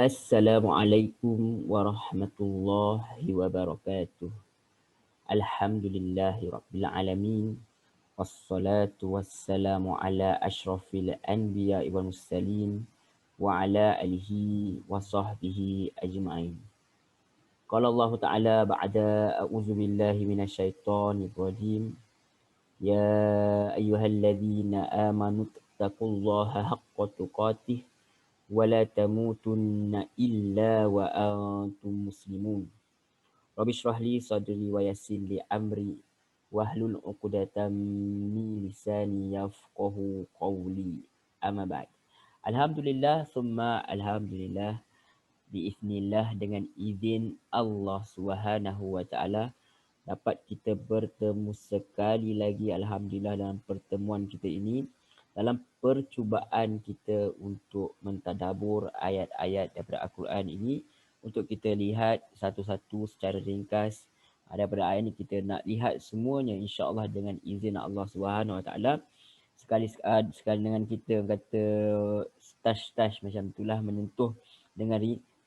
Assalamualaikum warahmatullahi wabarakatuh. Alhamdulillahi rabbil alamin. Wassalatu wassalamu ala ashrafil anbiya wal mursalin wa ala alihi wa sahbihi ajma'in. Qala Allah Ta'ala ba'da a'udzu billahi minasyaitonir rajim. Ya ayyuhalladzina amanu taqullaha haqqa tuqatih wa la tamutunna illa wa antum muslimun. Rabbi shrah li sadri wa yassir li amri wahlul 'uqdatam min lisani yafqahu qawli. Amma ba'd. Alhamdulillah summa alhamdulillah biiznillah, dengan izin Allah Subhanahu wa taala dapat kita bertemu sekali lagi alhamdulillah dalam pertemuan kita ini, dalam percubaan kita untuk mentadabur ayat-ayat daripada Al-Quran ini, untuk kita lihat satu-satu secara ringkas. Daripada ayat ini kita nak lihat semuanya insya-Allah dengan izin Allah Subhanahu Wa Taala. Sekali dengan kita kata touch macam itulah, menyentuh dengan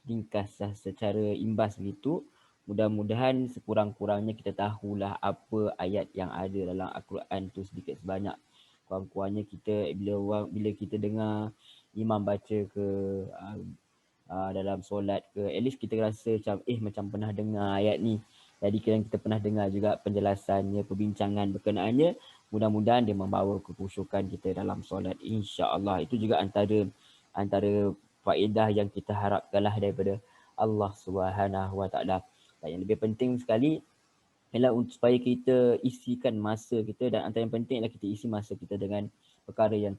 ringkas secara imbas begitu. Mudah-mudahan sekurang-kurangnya kita tahulah apa ayat yang ada dalam Al-Quran tu sedikit sebanyak. Kurang-kurangnya kita bila kita dengar imam baca ke dalam solat ke, at least kita rasa macam pernah dengar ayat ni. Jadi kita pernah dengar juga penjelasannya, perbincangan berkenaannya. Mudah-mudahan dia membawa kekhusyukan kita dalam solat, insya-Allah. Itu juga antara faedah yang kita harapkanlah daripada Allah Subhanahu Wa Taala. Dan yang lebih penting sekali ialah supaya kita isikan masa kita, dan antara yang penting ialah kita isi masa kita dengan perkara yang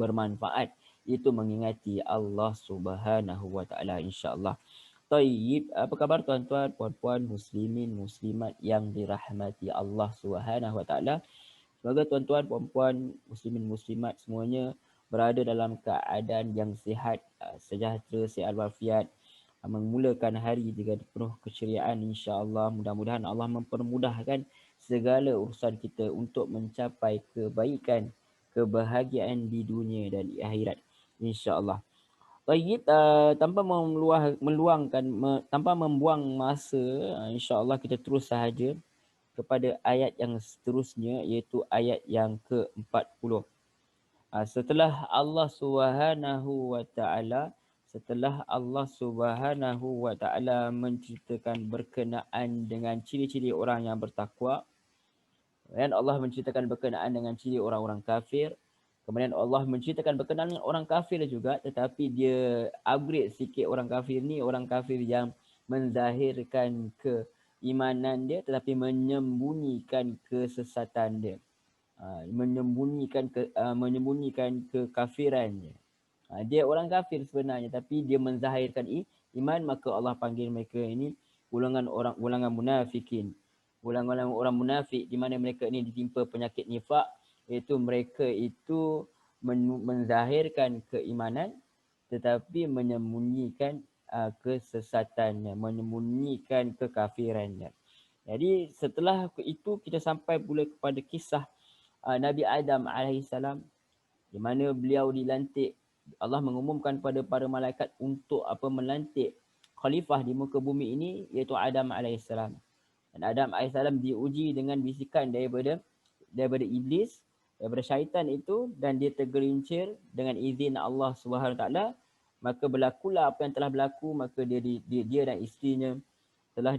bermanfaat, iaitu mengingati Allah Subhanahu Wa Taala, insya-Allah. Tayyib, apa khabar tuan-tuan, puan-puan, muslimin, muslimat yang dirahmati Allah Subhanahu Wa Taala? Semoga tuan-tuan, puan-puan, muslimin, muslimat semuanya berada dalam keadaan yang sihat, sejahtera, sihat walafiat, memulakan hari dengan penuh keceriaan, insya-Allah. Mudah-mudahan Allah mempermudahkan segala urusan kita untuk mencapai kebaikan, kebahagiaan di dunia dan di akhirat, insya-Allah. Baik, tanpa membuang masa, insya-Allah kita terus sahaja kepada ayat yang seterusnya, iaitu ayat yang ke-40. Setelah Allah Subhanahu Wa Taala menceritakan berkenaan dengan ciri-ciri orang yang bertakwa, dan Allah menceritakan berkenaan dengan ciri orang-orang kafir. Kemudian Allah menceritakan berkenaan dengan orang kafir juga, tetapi dia upgrade sikit orang kafir ni, orang kafir yang menzahirkan keimanan dia tetapi menyembunyikan kesesatan dia. Menyembunyikan kekafirannya. Dia orang kafir sebenarnya tapi dia menzahirkan iman, maka Allah panggil mereka ini ulangan munafikin. Ulangan orang munafik, di mana mereka ini ditimpa penyakit nifak, iaitu mereka itu menzahirkan keimanan tetapi menyembunyikan kesesatannya, menyembunyikan kekafirannya. Jadi setelah itu kita sampai pula kepada kisah Nabi Adam alaihissalam, di mana beliau dilantik. Allah mengumumkan kepada para malaikat untuk melantik khalifah di muka bumi ini, iaitu Adam alaihissalam. Dan Adam alaihissalam diuji dengan bisikan daripada iblis, daripada syaitan itu, dan dia tergelincir dengan izin Allah Subhanahu Taala. Maka berlakulah apa yang telah berlaku. Maka dia dan isterinya telah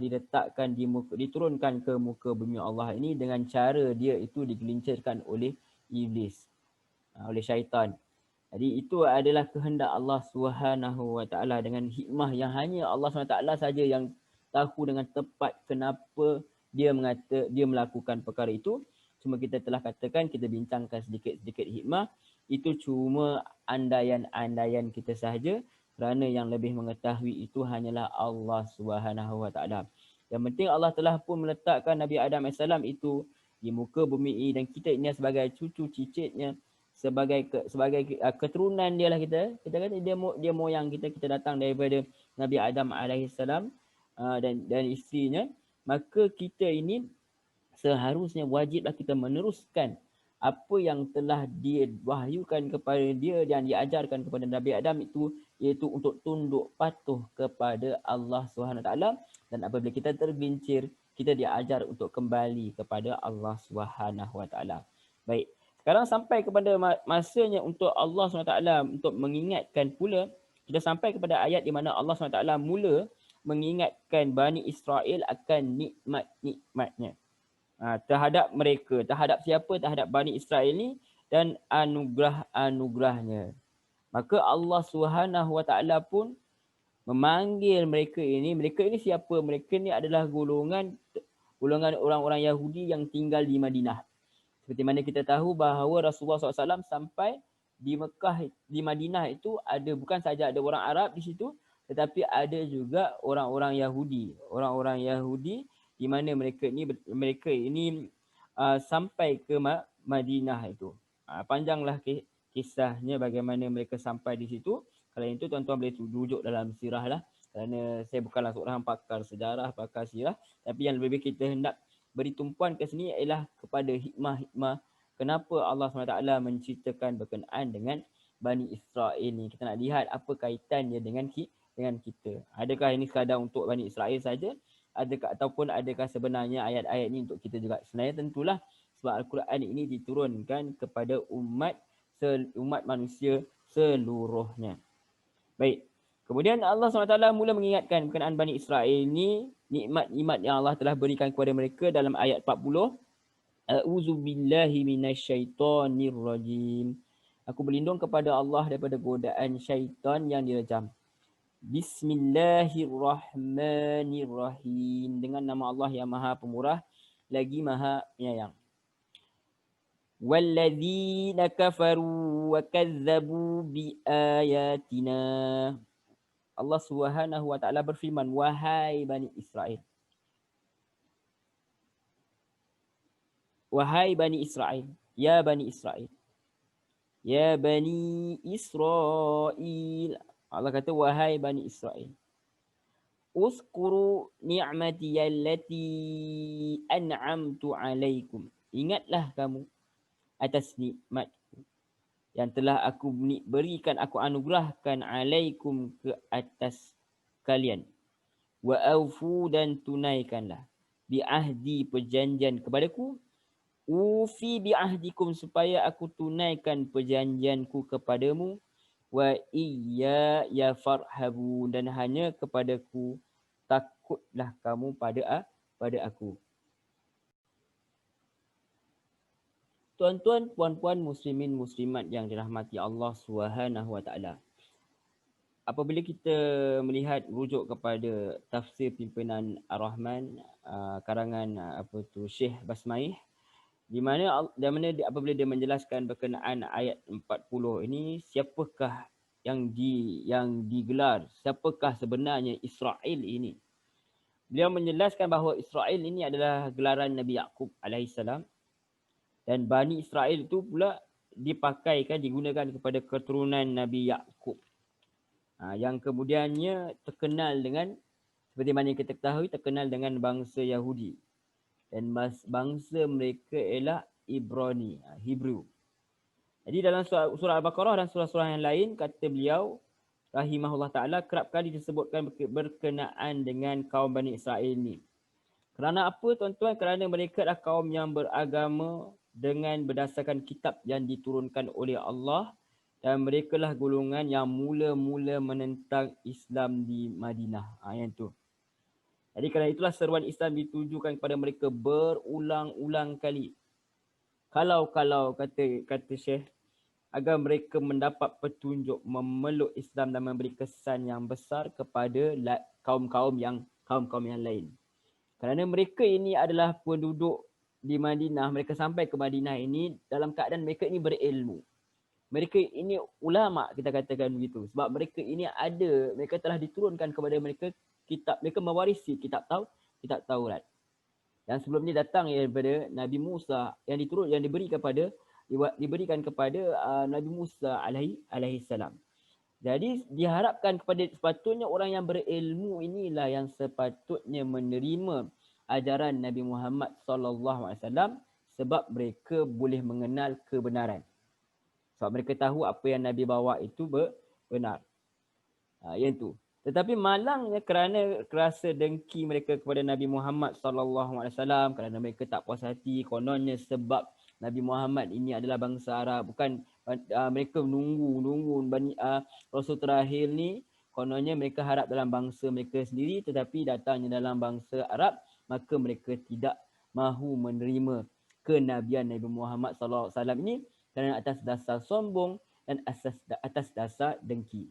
diturunkan ke muka bumi Allah ini dengan cara dia itu digelincirkan oleh iblis, oleh syaitan. Jadi itu adalah kehendak Allah Subhanahu Wa Taala, dengan hikmah yang hanya Allah Subhanahu Wa Taala saja yang tahu dengan tepat kenapa dia melakukan perkara itu. Cuma kita telah katakan, kita bincangkan sedikit-sedikit hikmah. Itu cuma andaian-andaian kita sahaja, kerana yang lebih mengetahui itu hanyalah Allah Subhanahu Wa Taala. Yang penting Allah telah pun meletakkan Nabi Adam AS itu di muka bumi ini, dan kita ini sebagai cucu cicitnya, sebagai keturunan dia lah. Kita kata dia moyang kita datang daripada Nabi Adam alaihissalam dan isterinya. Maka kita ini seharusnya wajiblah kita meneruskan apa yang telah diwahyukan kepada dia dan diajarkan kepada Nabi Adam itu iaitu untuk tunduk patuh kepada Allah Subhanahu taala, dan apabila kita tergelincir, kita diajar untuk kembali kepada Allah Subhanahu taala. Baik. Sekarang sampai kepada masanya untuk Allah SWT untuk mengingatkan pula, kita sampai kepada ayat di mana Allah SWT mula mengingatkan Bani Israel akan nikmat-nikmatnya terhadap mereka. Terhadap siapa? Terhadap Bani Israel ni, dan anugerah-anugerahnya. Maka Allah SWT pun memanggil mereka ini. Mereka ini siapa? Mereka ni adalah golongan orang-orang Yahudi yang tinggal di Madinah. Seperti mana kita tahu bahawa Rasulullah SAW sampai di Mekah, di Madinah itu ada, bukan saja ada orang Arab di situ, tetapi ada juga orang-orang Yahudi. Orang-orang Yahudi di mana mereka ini sampai ke Madinah itu. Panjanglah kisahnya bagaimana mereka sampai di situ. Kalau itu tuan-tuan boleh rujuk dalam sirah lah. Kerana saya bukanlah seorang pakar sejarah, pakar sirah. Tapi yang lebih kita hendak beri tumpuan ke sini ialah kepada hikmah-hikmah kenapa Allah SWT menceritakan berkenaan dengan Bani Israel ni. Kita nak lihat apa kaitannya dengan kita. Adakah ini sekadar untuk Bani Israel saja? Adakah sebenarnya ayat-ayat ini untuk kita juga? Sebenarnya tentulah, sebab Al-Quran ini diturunkan kepada umat manusia seluruhnya. Baik. Kemudian Allah SWT mula mengingatkan berkenaan Bani Israel ini, nikmat-nikmat yang Allah telah berikan kepada mereka dalam ayat 40. A'udzubillahi minasyaitonirrajim. Aku berlindung kepada Allah daripada godaan syaitan yang direjam. Bismillahirrahmanirrahim. Dengan nama Allah yang Maha Pemurah lagi Maha Penyayang. Walladzina kafaru wa kazzabu biayatina. Allah Subhanahu wa taala berfirman, wahai Bani Israel. Wahai Bani Israel, ya Bani Israel. Ya Bani Israel. Allah kata wahai Bani Israel. Uskuru ni'mati allati an'amtu alaikum. Ingatlah kamu atas nikmat yang telah aku berikan, aku anugerahkan alaikum ke atas kalian. Wa aufu, dan tunaikanlah bi ahdi, perjanjian kepadaku. Ufi bi ahdikum, supaya aku tunaikan perjanjianku kepadamu. Wa iyya ya farhabun, dan hanya kepadaku takutlah kamu pada aku. Tuan-tuan, puan-puan, muslimin, muslimat yang dirahmati Allah Subhanahu wa taala. Apabila kita melihat rujuk kepada tafsir pimpinan Ar-Rahman karangan Syekh Basmaih, di mana apabila dia menjelaskan berkenaan ayat 40 ini, siapakah yang digelar, siapakah sebenarnya Israel ini? Beliau menjelaskan bahawa Israel ini adalah gelaran Nabi Yaqub alaihissalam. Dan Bani Israel itu pula digunakan kepada keturunan Nabi Yaqub. Yang kemudiannya terkenal dengan, seperti mana kita ketahui, terkenal dengan bangsa Yahudi. Dan bangsa mereka ialah Ibrani, Hebrew. Jadi dalam surah Al-Baqarah dan surah-surah yang lain, kata beliau, rahimahullah ta'ala, kerap kali disebutkan berkenaan dengan kaum Bani Israel ini. Kerana apa tuan-tuan? Kerana mereka adalah kaum yang beragama dengan berdasarkan kitab yang diturunkan oleh Allah, dan mereka lah golongan yang mula-mula menentang Islam di Madinah. Yang tu. Jadi kerana itulah seruan Islam ditujukan kepada mereka berulang-ulang kali. Kalau kata Syekh, agar mereka mendapat petunjuk, memeluk Islam dan memberi kesan yang besar kepada kaum-kaum yang lain. Kerana mereka ini adalah penduduk di Madinah, mereka sampai ke Madinah ini dalam keadaan mereka ini berilmu. Mereka ini ulama, kita katakan begitu. Sebab mereka ini mereka telah diturunkan kepada mereka kitab, mereka mewarisi kitab Taurat. Yang sebelumnya datang daripada Nabi Musa, yang diberikan kepada Nabi Musa alaihi salam. Jadi diharapkan sepatutnya orang yang berilmu inilah yang sepatutnya menerima ajaran Nabi Muhammad SAW, sebab mereka boleh mengenal kebenaran. Sebab mereka tahu apa yang Nabi bawa itu benar. Yang tu. Tetapi malangnya kerana rasa dengki mereka kepada Nabi Muhammad SAW, kerana mereka tak puas hati, kononnya sebab Nabi Muhammad ini adalah bangsa Arab, bukan mereka menunggu Rasul terakhir ni, kononnya mereka harap dalam bangsa mereka sendiri, tetapi datangnya dalam bangsa Arab, maka mereka tidak mahu menerima kenabian Nabi Muhammad SAW ini kerana atas dasar sombong dan atas dasar dengki.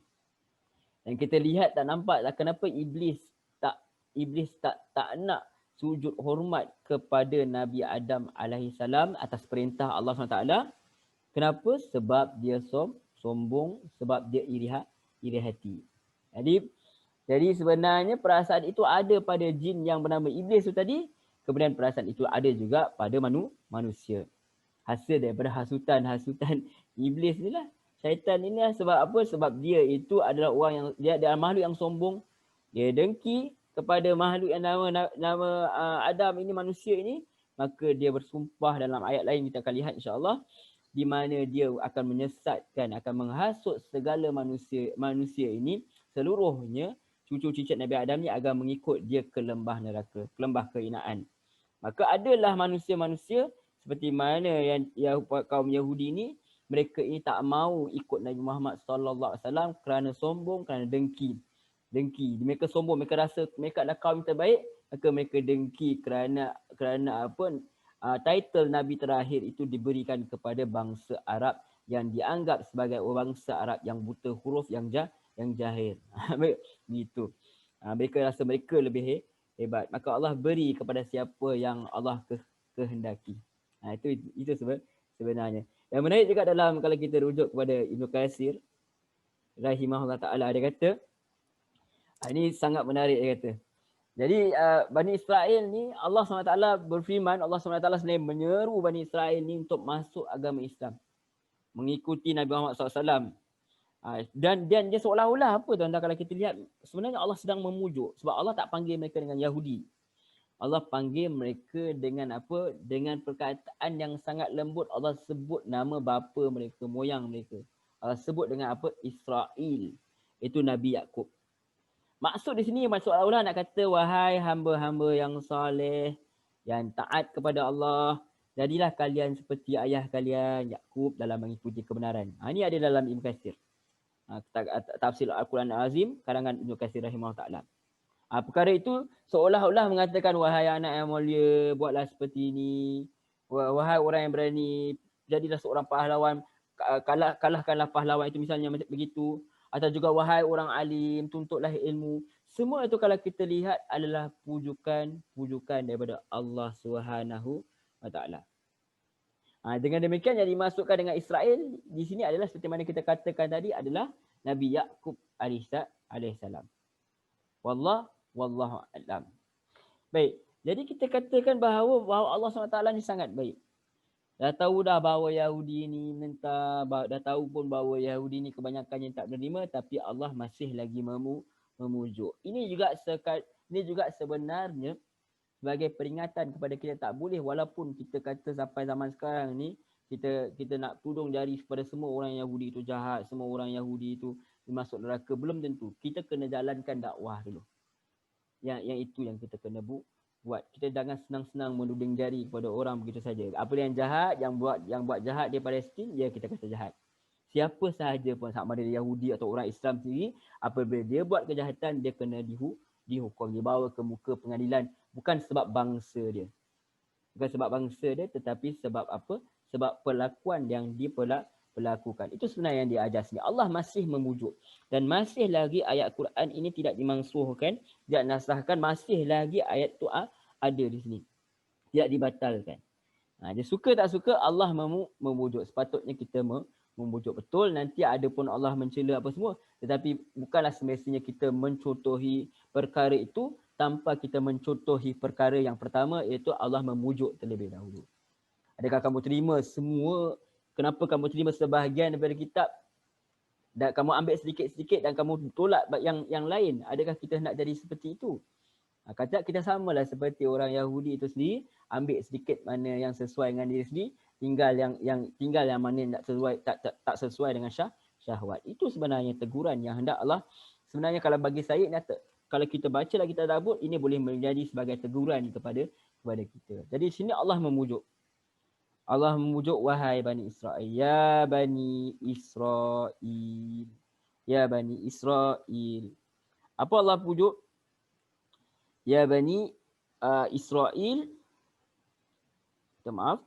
Dan kita lihat tak nampak kenapa Iblis tak nak sujud hormat kepada Nabi Adam alaihissalam atas perintah Allah SWT. Kenapa? Sebab dia sombong, sebab dia iri hati. Jadi sebenarnya perasaan itu ada pada jin yang bernama Iblis tu tadi, kemudian perasaan itu ada juga pada manusia. Hasil daripada hasutan Iblis ni lah. Syaitan ini lah. Sebab apa? Sebab dia itu adalah orang yang, dia adalah makhluk yang sombong. Dia dengki kepada makhluk yang nama Adam ini, manusia ini. Maka dia bersumpah dalam ayat lain, kita akan lihat insyaAllah, di mana dia akan menyesatkan, akan menghasut segala manusia ini, seluruhnya cucu-cicit Nabi Adam ni agar mengikut dia ke lembah neraka, ke lembah kehinaan. Maka adalah manusia-manusia seperti mana yang kaum Yahudi ni, mereka ini tak mau ikut Nabi Muhammad SAW kerana sombong, kerana dengki. Mereka sombong, mereka rasa mereka adalah kaum terbaik, maka mereka dengki kerana title Nabi terakhir itu diberikan kepada bangsa Arab yang dianggap sebagai bangsa Arab yang buta huruf, yang jahil. Gitu. Mereka rasa mereka lebih hebat. Maka Allah beri kepada siapa yang Allah kehendaki. Itu sebenarnya. Yang menarik juga dalam, kalau kita rujuk kepada Ibnu Katsir rahimahullah ta'ala, dia kata, ini sangat menarik, dia kata. Jadi Bani Israel ni, Allah SWT berfirman, Allah SWT sebenarnya menyeru Bani Israel ni untuk masuk agama Islam, mengikuti Nabi Muhammad SAW. Dan dia seolah-olah apa tuan-tuan, kalau kita lihat, sebenarnya Allah sedang memujuk. Sebab Allah tak panggil mereka dengan Yahudi. Allah panggil mereka dengan apa? Dengan perkataan yang sangat lembut. Allah sebut nama bapa mereka, moyang mereka. Allah sebut dengan apa? Israel. Itu Nabi Yaqub. Maksud di sini seolah-olah nak kata, wahai hamba-hamba yang soleh, yang taat kepada Allah, jadilah kalian seperti ayah kalian Yaqub dalam mengikuti kebenaran. Ini ada dalam Ibnu Katsir. Tafsir Al-Quran Al-Azim karangan Ibnu Katsir rahimahullah ta'ala. Perkara itu seolah-olah mengatakan, wahai anak yang mulia, buatlah seperti ini. Wahai orang yang berani, jadilah seorang pahlawan, kalahkanlah pahlawan itu, misalnya begitu. Atau juga wahai orang alim, tuntutlah ilmu. Semua itu kalau kita lihat adalah pujukan daripada Allah Subhanahu wa ta'ala. Dengan demikian yang dimasukkan dengan Israel di sini adalah seperti mana kita katakan tadi, adalah Nabi Yaqub alaihissalam. Wallahu a'lam. Baik. Jadi kita katakan bahawa Allah SWT ni sangat baik. Dah tahu dah bahawa Yahudi ni dah tahu pun bahawa Yahudi ni kebanyakannya tak menerima, tapi Allah masih lagi memujuk. Ini juga sebenarnya sebagai peringatan kepada kita, tak boleh, walaupun kita kata sampai zaman sekarang ni kita nak tudung jari kepada semua orang Yahudi itu jahat, semua orang Yahudi itu masuk neraka, belum tentu. Kita kena jalankan dakwah dulu. Yang itu yang kita kena buat. Kita jangan senang-senang menuding jari kepada orang begitu saja. Apa yang jahat, yang buat jahat di Palestin, ya kita kata jahat. Siapa sahaja pun, sama ada Yahudi atau orang Islam sendiri, apabila dia buat kejahatan, dia kena dihukum, dibawa ke muka pengadilan, bukan sebab bangsa dia. Bukan sebab bangsa dia, tetapi sebab apa? Sebab perlakuan yang dia lakukan. Itu sebenarnya yang diajar sini. Allah masih memujuk. Dan masih lagi ayat Quran ini tidak dimansuhkan, tidak nasahkan, masih lagi ayat tu ada di sini. Tidak dibatalkan. Dia suka tak suka, Allah memujuk. Sepatutnya kita memujuk betul. Nanti ada pun Allah mencela apa semua. Tetapi bukanlah semestinya kita mencontohi perkara itu tanpa kita mencontohi perkara yang pertama, iaitu Allah memujuk terlebih dahulu. Adakah kamu terima semua? Kenapa kamu terima sebahagian daripada kitab dan kamu ambil sedikit-sedikit dan kamu tolak yang lain? Adakah kita nak jadi seperti itu? Kata kita samalah seperti orang Yahudi itu sendiri, ambil sedikit mana yang sesuai dengan diri sendiri, tinggal yang mana tak sesuai dengan syahwat. Itu sebenarnya teguran yang hendak Allah sebenarnya kalau bagi saya kalau kita baca lagi tadabbur, ini boleh menjadi sebagai teguran kepada kita. Jadi sini Allah memujuk. Allah memujuk wahai Bani Israel. Ya Bani Israel. Ya Bani Israel. Apa Allah pujuk? Ya Bani Israel. Maaf.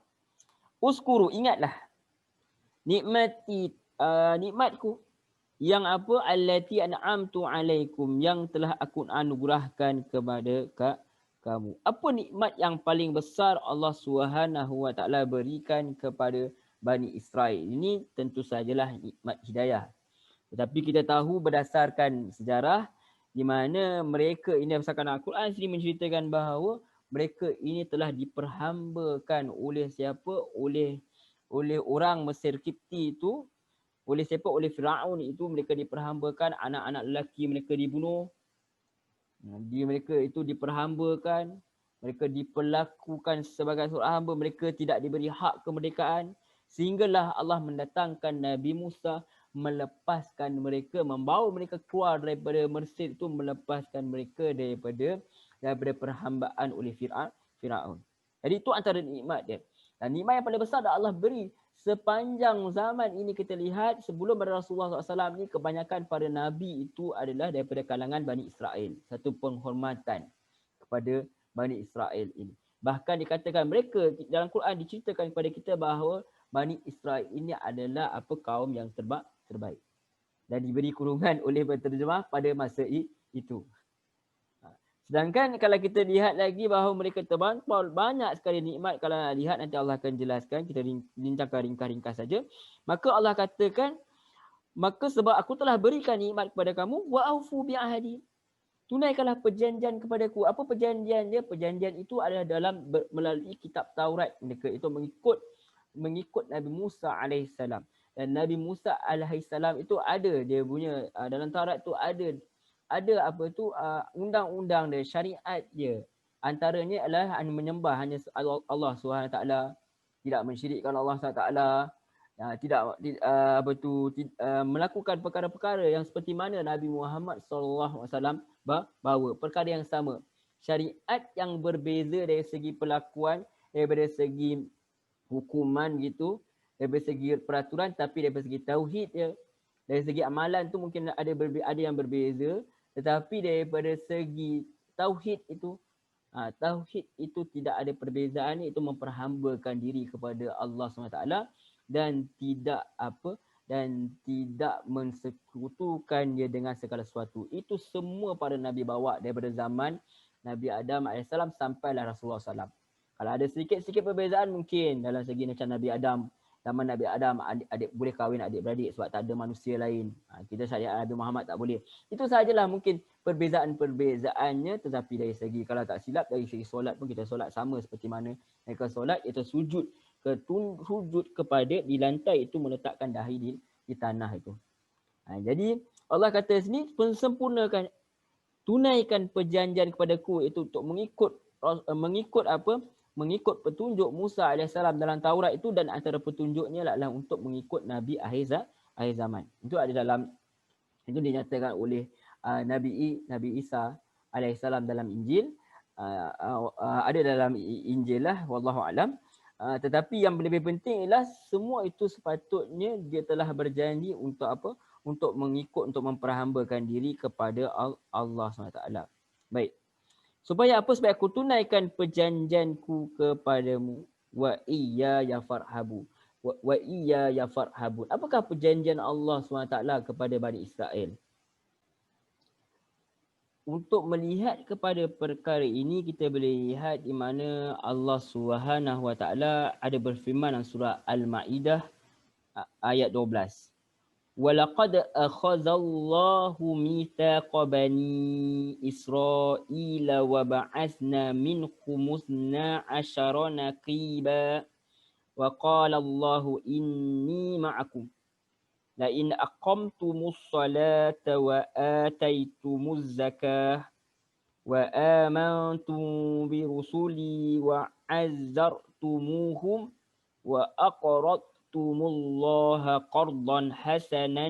Uskuru, ingatlah. Nikmatku. Yang apa? Allati an'amtu alaikum. Yang telah aku anugerahkan kepada kamu. Apa nikmat yang paling besar Allah Subhanahu wa taala berikan kepada Bani Israel? Ini tentu sajalah nikmat hidayah. Tetapi kita tahu berdasarkan sejarah di mana mereka ini berdasarkan Al-Quran sendiri menceritakan bahawa mereka ini telah diperhambakan oleh siapa? Oleh orang Mesir Kipti itu. Oleh siapa? Oleh Firaun itu mereka diperhambakan, anak-anak lelaki mereka dibunuh. Mereka itu diperhambakan, mereka diperlakukan sebagai seorang hamba, mereka tidak diberi hak kemerdekaan. Sehinggalah Allah mendatangkan Nabi Musa melepaskan mereka, membawa mereka keluar daripada Mesir itu, melepaskan mereka daripada perhambaan oleh Firaun. Jadi itu antara nikmat dia. Dan nikmat yang paling besar dah Allah beri sepanjang zaman ini. Kita lihat sebelum Rasulullah SAW ni, kebanyakan para nabi itu adalah daripada kalangan Bani Israel. Satu penghormatan kepada Bani Israel ini. Bahkan dikatakan mereka dalam Quran diceritakan kepada kita bahawa Bani Israel ini adalah kaum yang terbaik. Dan diberi kurungan oleh penterjemah pada masa itu. Sedangkan kalau kita lihat lagi bahawa mereka terbantul banyak sekali nikmat, kalau nak lihat nanti Allah akan jelaskan, kita bincangkan ringkas-ringkas saja. Maka Allah katakan, maka sebab aku telah berikan nikmat kepada kamu, wa aufu bi ahdi. Tunaikanlah perjanjian kepadaku. Apa perjanjian dia? Perjanjian itu adalah melalui kitab Taurat mereka itu mengikut Nabi Musa alaihissalam. Dan Nabi Musa alaihissalam itu ada dia punya dalam Taurat tu ada undang-undang dia, syariat dia. Antaranya adalah menyembah hanya Allah SWT, tidak mensyirikkan Allah SWT, tidak melakukan perkara-perkara yang seperti mana Nabi Muhammad SAW bawa, perkara yang sama. Syariat yang berbeza dari segi perlakuan, daripada segi hukuman gitu, daripada segi peraturan, tapi daripada segi tauhid dia, dari segi amalan tu mungkin ada yang berbeza. Tetapi daripada segi tauhid itu, tauhid itu tidak ada perbezaan, itu memperhambakan diri kepada Allah SWT dan tidak mensekutukan dia dengan segala sesuatu. Itu semua para nabi bawa daripada zaman Nabi Adam AS sampailah Rasulullah SAW. Kalau ada sedikit-sedikit perbezaan mungkin dalam segi macam Nabi Adam, zaman Nabi Adam adik boleh kahwin adik-beradik sebab tak ada manusia lain. Kita syariat Nabi Muhammad tak boleh. Itu sajalah mungkin perbezaan-perbezaannya. Tetapi dari segi, kalau tak silap, dari segi solat pun kita solat sama seperti mana mereka solat, iaitu sujud kepada di lantai itu, meletakkan dahi di tanah itu. Jadi Allah kata sini, sempurnakan, tunaikan perjanjian kepadaku, itu untuk mengikut petunjuk Musa AS dalam Taurat itu, dan antara petunjuknya adalah untuk mengikut Nabi akhir zaman. Itu ada itu dinyatakan oleh Nabi Isa AS dalam Injil, ada dalam Injil lah, wallahu alam. Tetapi yang lebih penting ialah semua itu sepatutnya dia telah berjanji untuk untuk mengikut, untuk memperhambakan diri kepada Allah SWT. Baik. Supaya apa? Supaya aku tunaikan perjanjianku kepadamu. Wa iya ya farhabu. Wa iya ya farhabun. Apakah perjanjian Allah SWT kepada Bani Israel? Untuk melihat kepada perkara ini, kita boleh lihat di mana Allah SWT ada berfirman dalam surah Al-Ma'idah ayat 12. وَلَقَدْ أَخَذَ اللَّهُ مِيثَاقَ بَنِي إِسْرَائِيلَ وَبَعَثْنَا مِنْهُمُ 12 نَقِيبًا وَقَالَ اللَّهُ إِنِّي مَعَكُمْ لَئِنْ أَقَمْتُمُ الصَّلَاةَ وَآتَيْتُمُ الزَّكَاةَ وَآمَنْتُمْ بِرُسُلِي وَعَزَّرْتُمُوهُمْ وَأَقْرَضْتُمُ اللَّهَ قَرْضًا حَسَنًا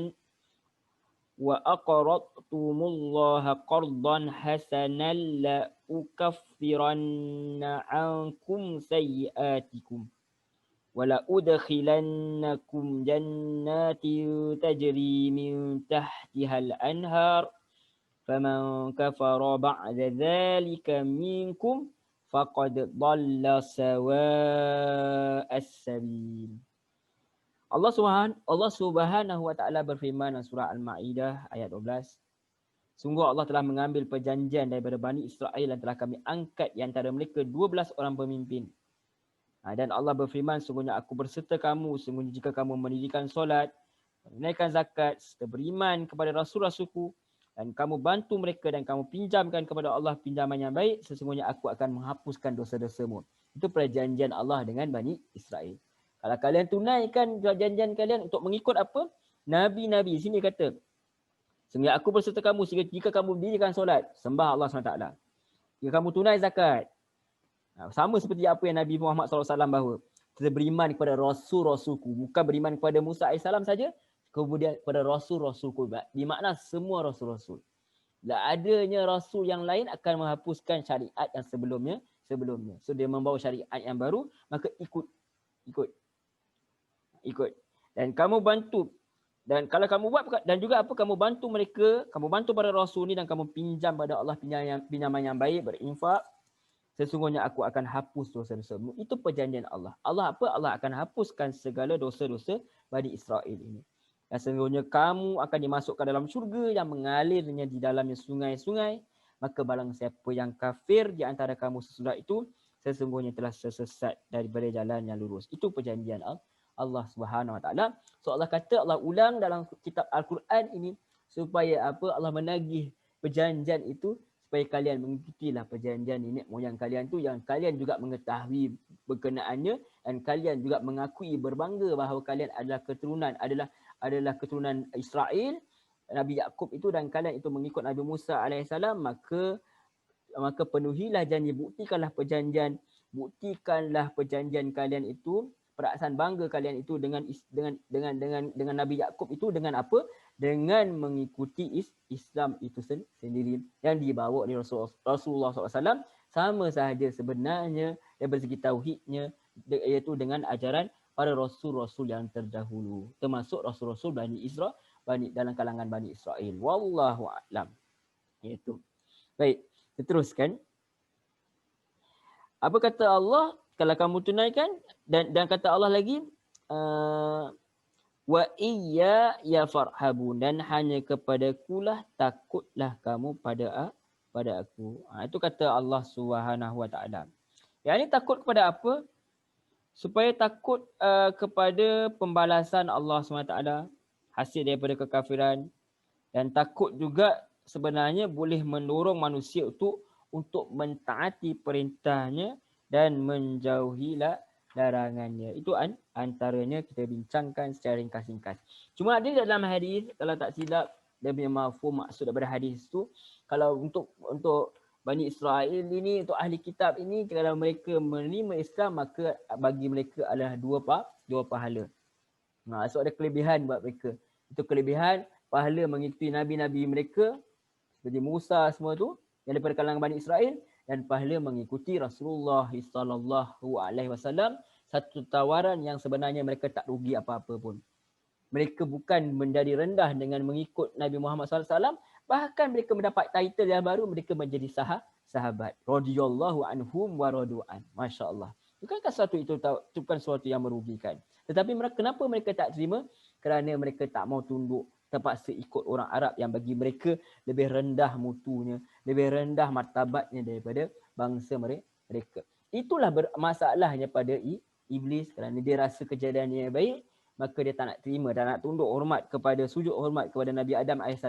wa aqradtumullaha qardan hasanan la ukaffiranna ankum sayyi'atikum wa la udkhilannakum jannatin tajri min tahtihal anhar faman kafara ba'da dzalika minkum faqad dhalla sawa'as sabil. Allah Subhanahu wa taala berfirman dalam surah Al-Maidah ayat 12. Sungguh Allah telah mengambil perjanjian daripada Bani Israel dan telah kami angkat di antara mereka 12 orang pemimpin. Dan Allah berfirman, sungguhnya aku berserta kamu, sungguhnya jika kamu mendirikan solat, menunaikan zakat, serta beriman kepada Rasul-Rasulku, dan kamu bantu mereka dan kamu pinjamkan kepada Allah pinjaman yang baik, sesungguhnya aku akan menghapuskan dosa-dosamu. Itu perjanjian Allah dengan Bani Israel. Kalau kalian tunaikan perjanjian kalian untuk mengikut apa? Nabi-Nabi. Sini kata, sehingga aku berserta kamu jika kamu dirikan solat, sembah Allah SWT. Jika kamu tunai zakat, sama seperti apa yang Nabi Muhammad SAW bahawa kita beriman kepada Rasul-Rasulku, bukan beriman kepada Musa AS saja, kemudian kepada Rasul-Rasulku. Bermakna semua Rasul-Rasul. Tak adanya Rasul yang lain akan menghapuskan syariat yang sebelumnya. So dia membawa syariat yang baru, maka ikut. Dan kamu bantu. Dan kalau kamu buat, dan juga apa, kamu bantu mereka, kamu bantu pada Rasul ni dan kamu pinjam pada Allah pinjaman yang baik, berinfak, sesungguhnya aku akan hapus dosa-dosamu. Itu perjanjian Allah. Allah apa? Allah akan hapuskan segala dosa-dosa Bani Israel ini. Dan sesungguhnya kamu akan dimasukkan dalam syurga yang mengalirnya di dalamnya sungai-sungai. Maka barang siapa yang kafir di antara kamu sesudah itu, sesungguhnya telah sesat daripada jalan yang lurus. Itu perjanjian Allah Subhanahu Wa Taala. So Allah kata, Allah ulang dalam kitab Al-Quran ini supaya apa? Allah menagih perjanjian itu supaya kalian mengikutilah perjanjian nenek moyang kalian tu yang kalian juga mengetahui berkenaannya dan kalian juga mengakui berbangga bahawa kalian adalah keturunan Israel, Nabi Yaqub itu, dan kalian itu mengikut Nabi Musa alaihissalam, maka penuhilah janji, buktikanlah perjanjian kalian itu, perasaan bangga kalian itu dengan Nabi Yaqub itu dengan apa? Dengan mengikuti Islam itu sendiri yang dibawa oleh Rasulullah SAW, sama sahaja sebenarnya dari segi tauhidnya, iaitu dengan ajaran para rasul-rasul yang terdahulu, termasuk rasul-rasul Bani Israel, dalam kalangan Bani Israel. Wallahu a'lam. Itu. Baik, teruskan. Apa kata Allah kalau kamu tunaikan, dan kata Allah lagi, wa iyya ya farhabun, dan hanya kepadakulah takutlah kamu pada aku. Itu kata Allah Subhanahu Wa Taala. Yang ini takut kepada apa? Supaya takut kepada pembalasan Allah SWT, hasil daripada kekafiran, dan takut juga sebenarnya boleh mendorong manusia untuk mentaati perintahnya dan menjauhi larangannya. Itu antaranya kita bincangkan secara ringkas-ringkas. Cuma ada dalam hadis, kalau tak silap, dia punya mafhum, maksud daripada hadis tu, kalau untuk Bani Israel ini, untuk ahli kitab ini, kalau mereka menerima Islam, maka bagi mereka adalah dua pahala. So ada kelebihan buat mereka. Itu kelebihan pahala mengikuti nabi-nabi mereka seperti Musa semua tu yang daripada kalangan Bani Israel, dan pahala mengikuti Rasulullah sallallahu alaihi wasallam, satu tawaran yang sebenarnya mereka tak rugi apa-apa pun. Mereka bukan menjadi rendah dengan mengikut Nabi Muhammad SAW, bahkan mereka mendapat title yang baru, mereka menjadi sahabat. Radhiyallahu anhum wa radu'an. Masya Allah. Bukankah itu bukan sesuatu yang merugikan? Tetapi kenapa mereka tak terima? Kerana mereka tak mau tunduk, terpaksa ikut orang Arab yang bagi mereka lebih rendah mutunya, lebih rendah martabatnya daripada bangsa mereka. Itulah masalahnya pada iblis, kerana dia rasa kejadiannya baik, maka dia tak nak terima, tak nak tunduk sujud hormat kepada Nabi Adam AS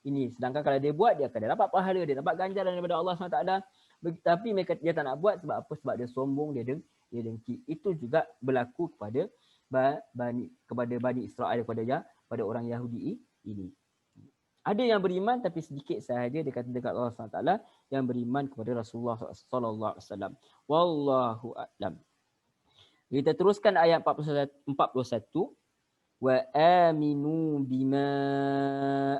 ini. Sedangkan kalau dia buat, dia akan dapat pahala, dia dapat ganjaran daripada Allah SWT. Tapi dia tak nak buat sebab apa? Sebab dia sombong, dia dengki. Itu juga berlaku kepada Bani Israel, kepada orang Yahudi ini. Ada yang beriman tapi sedikit sahaja dekat Allah SWT yang beriman kepada Rasulullah SAW. Wallahu a'lam. Kita teruskan ayat 41. wa aminu bima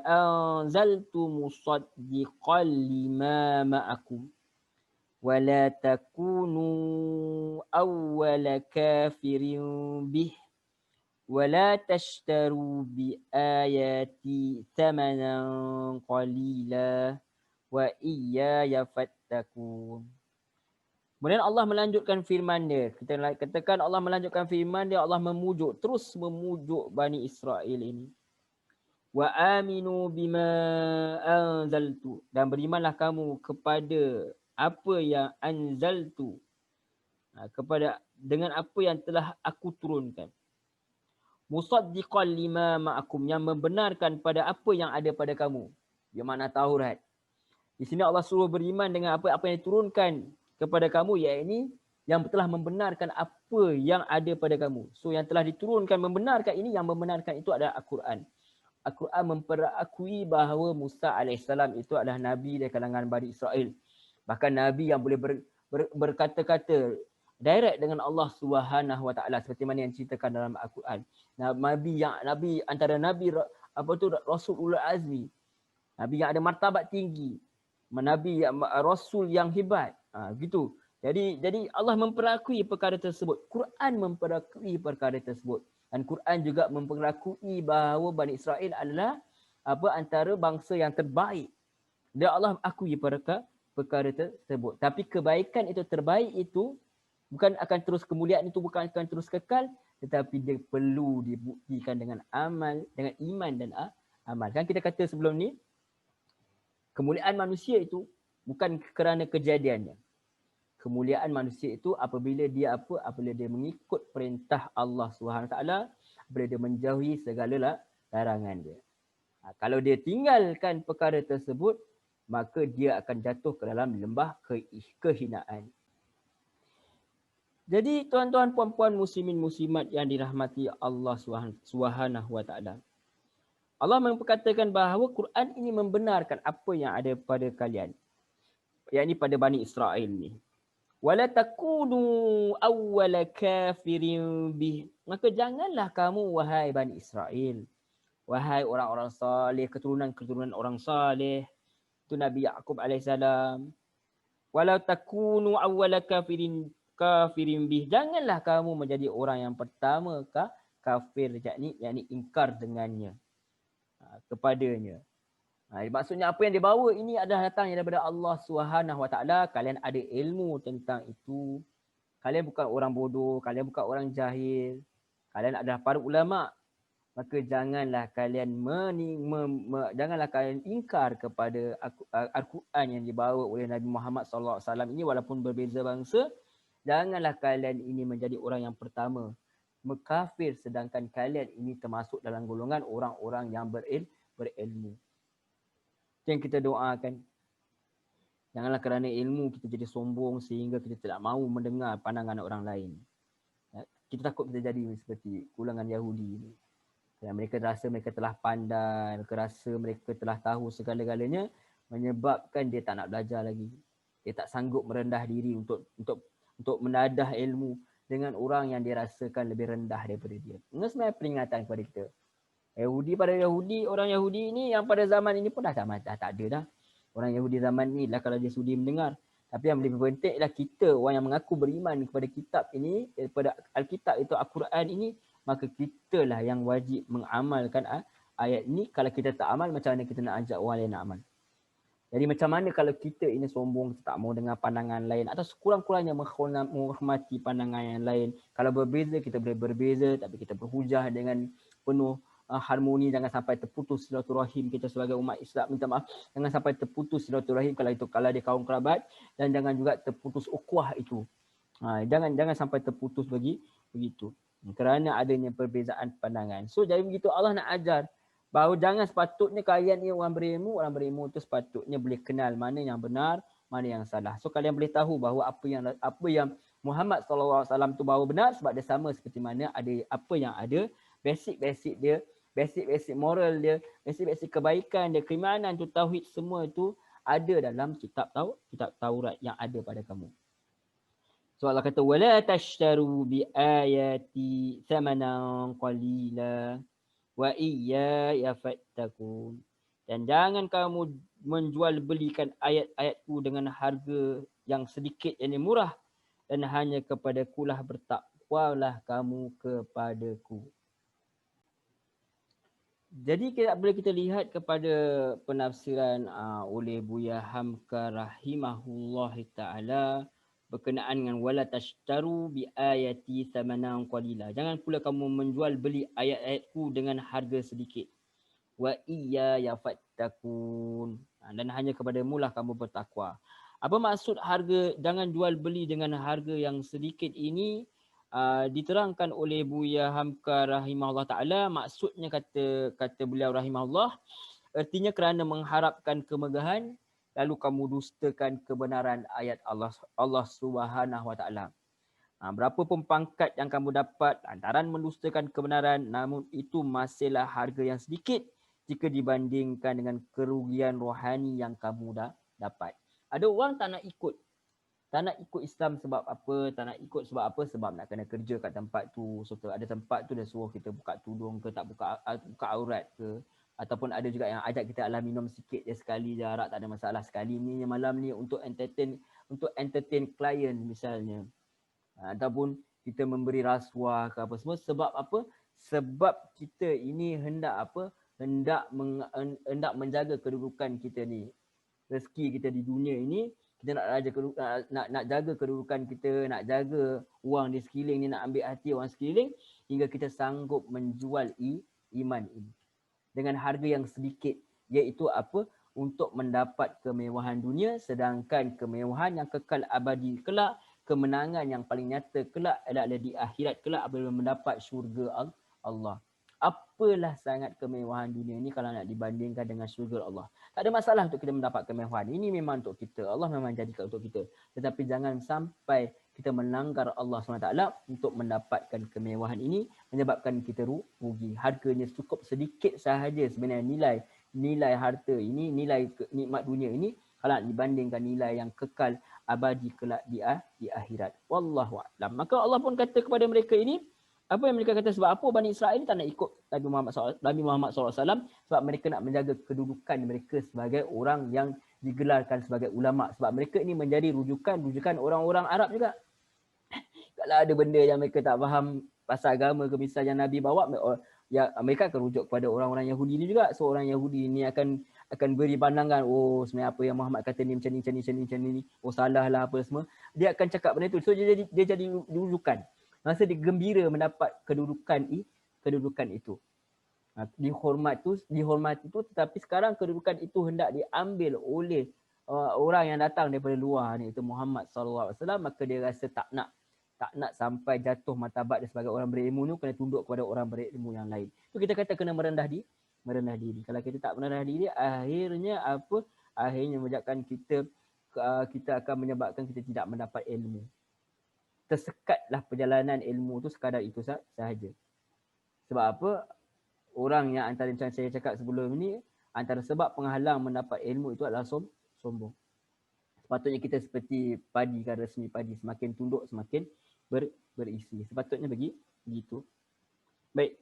anzaltu musaddiqan lima ma'akum wa la takunu awwala kafirin bih wa la tashtaru bi ayati thamanan qalila wa iyaya fattakun. Kemudian Allah melanjutkan firman dia. Kita katakan Allah melanjutkan firman dia, Allah memujuk, terus memujuk Bani Israel ini. Wa aminu bima anzaltu, dan berimanlah kamu kepada apa yang anzaltu, kepada dengan apa yang telah aku turunkan. Musaddiqan lima ma'akum, yang membenarkan pada apa yang ada pada kamu. Yang mana Taurat. Di sini Allah suruh beriman dengan apa yang diturunkan kepada kamu, iaitu yang telah membenarkan apa yang ada pada kamu. So yang telah diturunkan membenarkan ini, yang membenarkan itu adalah Al-Quran. Al-Quran memperakui bahawa Musa AS itu adalah Nabi dari kalangan Bani Israel. Bahkan Nabi yang boleh berkata-kata direct dengan Allah SWT, seperti mana yang diceritakan dalam Al-Quran. Nabi antara Nabi Rasul Ulul Azmi. Nabi yang ada martabat tinggi. Nabi Rasul yang hebat. Gitu. Jadi Allah memperakui perkara tersebut. Quran memperakui perkara tersebut. Dan Quran juga memperakui bahawa Bani Israel adalah antara bangsa yang terbaik. Dan Allah akui perkara tersebut. Tapi kebaikan itu, terbaik itu bukan akan terus, kemuliaan itu bukan akan terus kekal, tetapi dia perlu dibuktikan dengan amal, dengan iman dan amal. Kan kita kata sebelum ni, kemuliaan manusia itu bukan kerana kejadiannya. Kemuliaan manusia itu apabila dia apabila dia mengikut perintah Allah SWT, apabila dia menjauhi segala larangan dia. Kalau dia tinggalkan perkara tersebut, maka dia akan jatuh ke dalam lembah kehinaan. Jadi tuan-tuan, puan-puan, muslimin, muslimat yang dirahmati Allah SWT, Allah memperkatakan bahawa Quran ini membenarkan apa yang ada pada kalian, yakni pada Bani Israel ni. Wala takunu awwala kafirin bih, maka janganlah kamu wahai Bani Israel, wahai orang-orang saleh, keturunan orang saleh, itu Nabi Yaqub alaihissalam. Wala takunu awwala kafirin bih, janganlah kamu menjadi orang yang pertama kafir, yakni ingkar dengannya, kepadanya. Maksudnya apa yang dibawa ini adalah datangnya daripada Allah SWT. Kalian ada ilmu tentang itu. Kalian bukan orang bodoh, kalian bukan orang jahil. Kalian adalah para ulama. Maka janganlah kalian janganlah kalian ingkar kepada Al-Quran yang dibawa oleh Nabi Muhammad SAW ini, walaupun berbeza bangsa. Janganlah kalian ini menjadi orang yang pertama mengkafir, sedangkan kalian ini termasuk dalam golongan orang-orang yang berilmu. Yang kita doakan, janganlah kerana ilmu kita jadi sombong sehingga kita tidak mahu mendengar pandangan orang lain. Kita takut kita jadi seperti golongan Yahudi ini. Mereka rasa mereka telah pandai, mereka rasa mereka telah tahu segala-galanya, menyebabkan dia tak nak belajar lagi. Dia tak sanggup merendah diri untuk menadah ilmu dengan orang yang dia rasakan lebih rendah daripada dia. Ini sebenarnya peringatan kepada kita. Orang Yahudi ini yang pada zaman ini pun dah tak ada dah. Orang Yahudi zaman ni lah kalau dia sudi mendengar. Tapi yang lebih penting ialah kita, orang yang mengaku beriman kepada kitab ini, daripada Alkitab itu, Al-Quran ini, maka kita lah yang wajib mengamalkan ayat ni. Kalau kita tak amal, macam mana kita nak ajak orang lain nak amal? Jadi macam mana kalau kita ini sombong, kita tak mau dengar pandangan lain, atau sekurang-kurangnya menghormati pandangan yang lain. Kalau berbeza, kita boleh berbeza, tapi kita berhujah dengan penuh harmoni. Jangan sampai terputus silaturahim kita sebagai umat Islam. Minta maaf, jangan sampai terputus silaturahim kalau dia kaum kerabat, dan jangan juga terputus ukhuwah itu. Jangan sampai terputus begitu. Kerana adanya perbezaan pandangan. So jadi begitu Allah nak ajar bahawa jangan, sepatutnya kalian ni orang berilmu tu sepatutnya boleh kenal mana yang benar, mana yang salah. So kalian boleh tahu bahawa apa yang Muhammad SAW tu bawa benar, sebab dia sama seperti mana ada apa yang ada basic dia, basic moral dia, basic kebaikan dia, keimanan tu, tauhid, semua itu ada dalam kitab Taurat yang ada pada kamu. So Allah kata wala tashtaru bi ayati thamanan qalila wa iyya fattaqun. Dan jangan kamu menjual belikan ayat-ayatku dengan harga yang sedikit yang murah, dan hanya kepadakulah bertakwalah kamu kepadaku. Jadi boleh kita lihat kepada penafsiran oleh Buya Hamka rahimahullah taala berkenaan dengan wala tashtaru bi ayati thamanan qalila. Jangan pula kamu menjual beli ayat-ayatku dengan harga sedikit. Wa iyya fattakun. Dan hanya kepadamu lah kamu bertakwa. Apa maksud harga jangan jual beli dengan harga yang sedikit ini? Diterangkan oleh Buya Hamka rahimahullah taala, maksudnya kata beliau rahimahullah, artinya kerana mengharapkan kemegahan lalu kamu dustakan kebenaran ayat Allah Subhanahu wa taala. Berapa pun pangkat yang kamu dapat lantaran mendustakan kebenaran, namun itu masihlah harga yang sedikit jika dibandingkan dengan kerugian rohani yang kamu dah dapat. Ada orang tak nak ikut Islam sebab apa? Tak nak ikut sebab apa? Sebab nak kena kerja kat tempat tu. So ada tempat tu dia suruh kita buka tudung ke, tak buka aurat ke. Ataupun ada juga yang ajak kita alah minum sikit je sekali je, arak tak ada masalah. Sekali ni malam ni untuk entertain klien misalnya. Ataupun kita memberi rasuah ke apa semua. Sebab apa? Sebab kita ini hendak menjaga kedudukan kita ni. Rezeki kita di dunia ini, kita nak jaga kedudukan kita, nak jaga orang di sekeliling ni, nak ambil hati orang sekeliling hingga kita sanggup menjual iman ini dengan harga yang sedikit, iaitu apa? Untuk mendapat kemewahan dunia, sedangkan kemewahan yang kekal abadi kelak, kemenangan yang paling nyata kelak adalah di akhirat kelak apabila mendapat syurga Allah. Apalah sangat kemewahan dunia ni kalau nak dibandingkan dengan syurga Allah. Tak ada masalah untuk kita mendapat kemewahan. Ini memang untuk kita. Allah memang jadikan untuk kita. Tetapi jangan sampai kita melanggar Allah SWT untuk mendapatkan kemewahan ini, menyebabkan kita rugi. Harganya cukup sedikit sahaja sebenarnya nilai harta ini, nilai nikmat dunia ini kalau dibandingkan nilai yang kekal abadi kelak di akhirat. Wallahu a'lam. Maka Allah pun kata kepada mereka ini, apa yang mereka kata, sebab apa Bani Israel ni tak nak ikut Nabi Muhammad SAW? Sebab mereka nak menjaga kedudukan mereka sebagai orang yang digelarkan sebagai ulama. Sebab mereka ini menjadi rujukan orang-orang Arab juga. Kalau ada benda yang mereka tak faham pasal agama ke, misalnya Nabi bawa, ya mereka akan rujuk kepada orang-orang Yahudi ni juga. So orang Yahudi ni akan beri pandangan, oh sebenarnya apa yang Muhammad kata ni macam ni, oh salah lah apa semua. Dia akan cakap benda tu. So dia jadi rujukan. Masa dia gembira mendapat kedudukan itu. Dihormati tu, tetapi sekarang kedudukan itu hendak diambil oleh orang yang datang daripada luar ni, itu Muhammad SAW. Maka dia rasa tak nak sampai jatuh martabat dia sebagai orang berilmu ni, kena tunduk kepada orang berilmu yang lain. Tu kita kata kena merendah diri. Kalau kita tak merendah diri, akhirnya menyebabkan kita akan menyebabkan kita tidak mendapat ilmu. Tersekatlah perjalanan ilmu tu sekadar itu sahaja. Sebab apa? Orang yang antara macam saya cakap sebelum ni, antara sebab penghalang mendapat ilmu itu adalah sombong. Sepatutnya kita seperti padi, kan resmi padi, semakin tunduk semakin berisi. Sepatutnya begitu. Baik.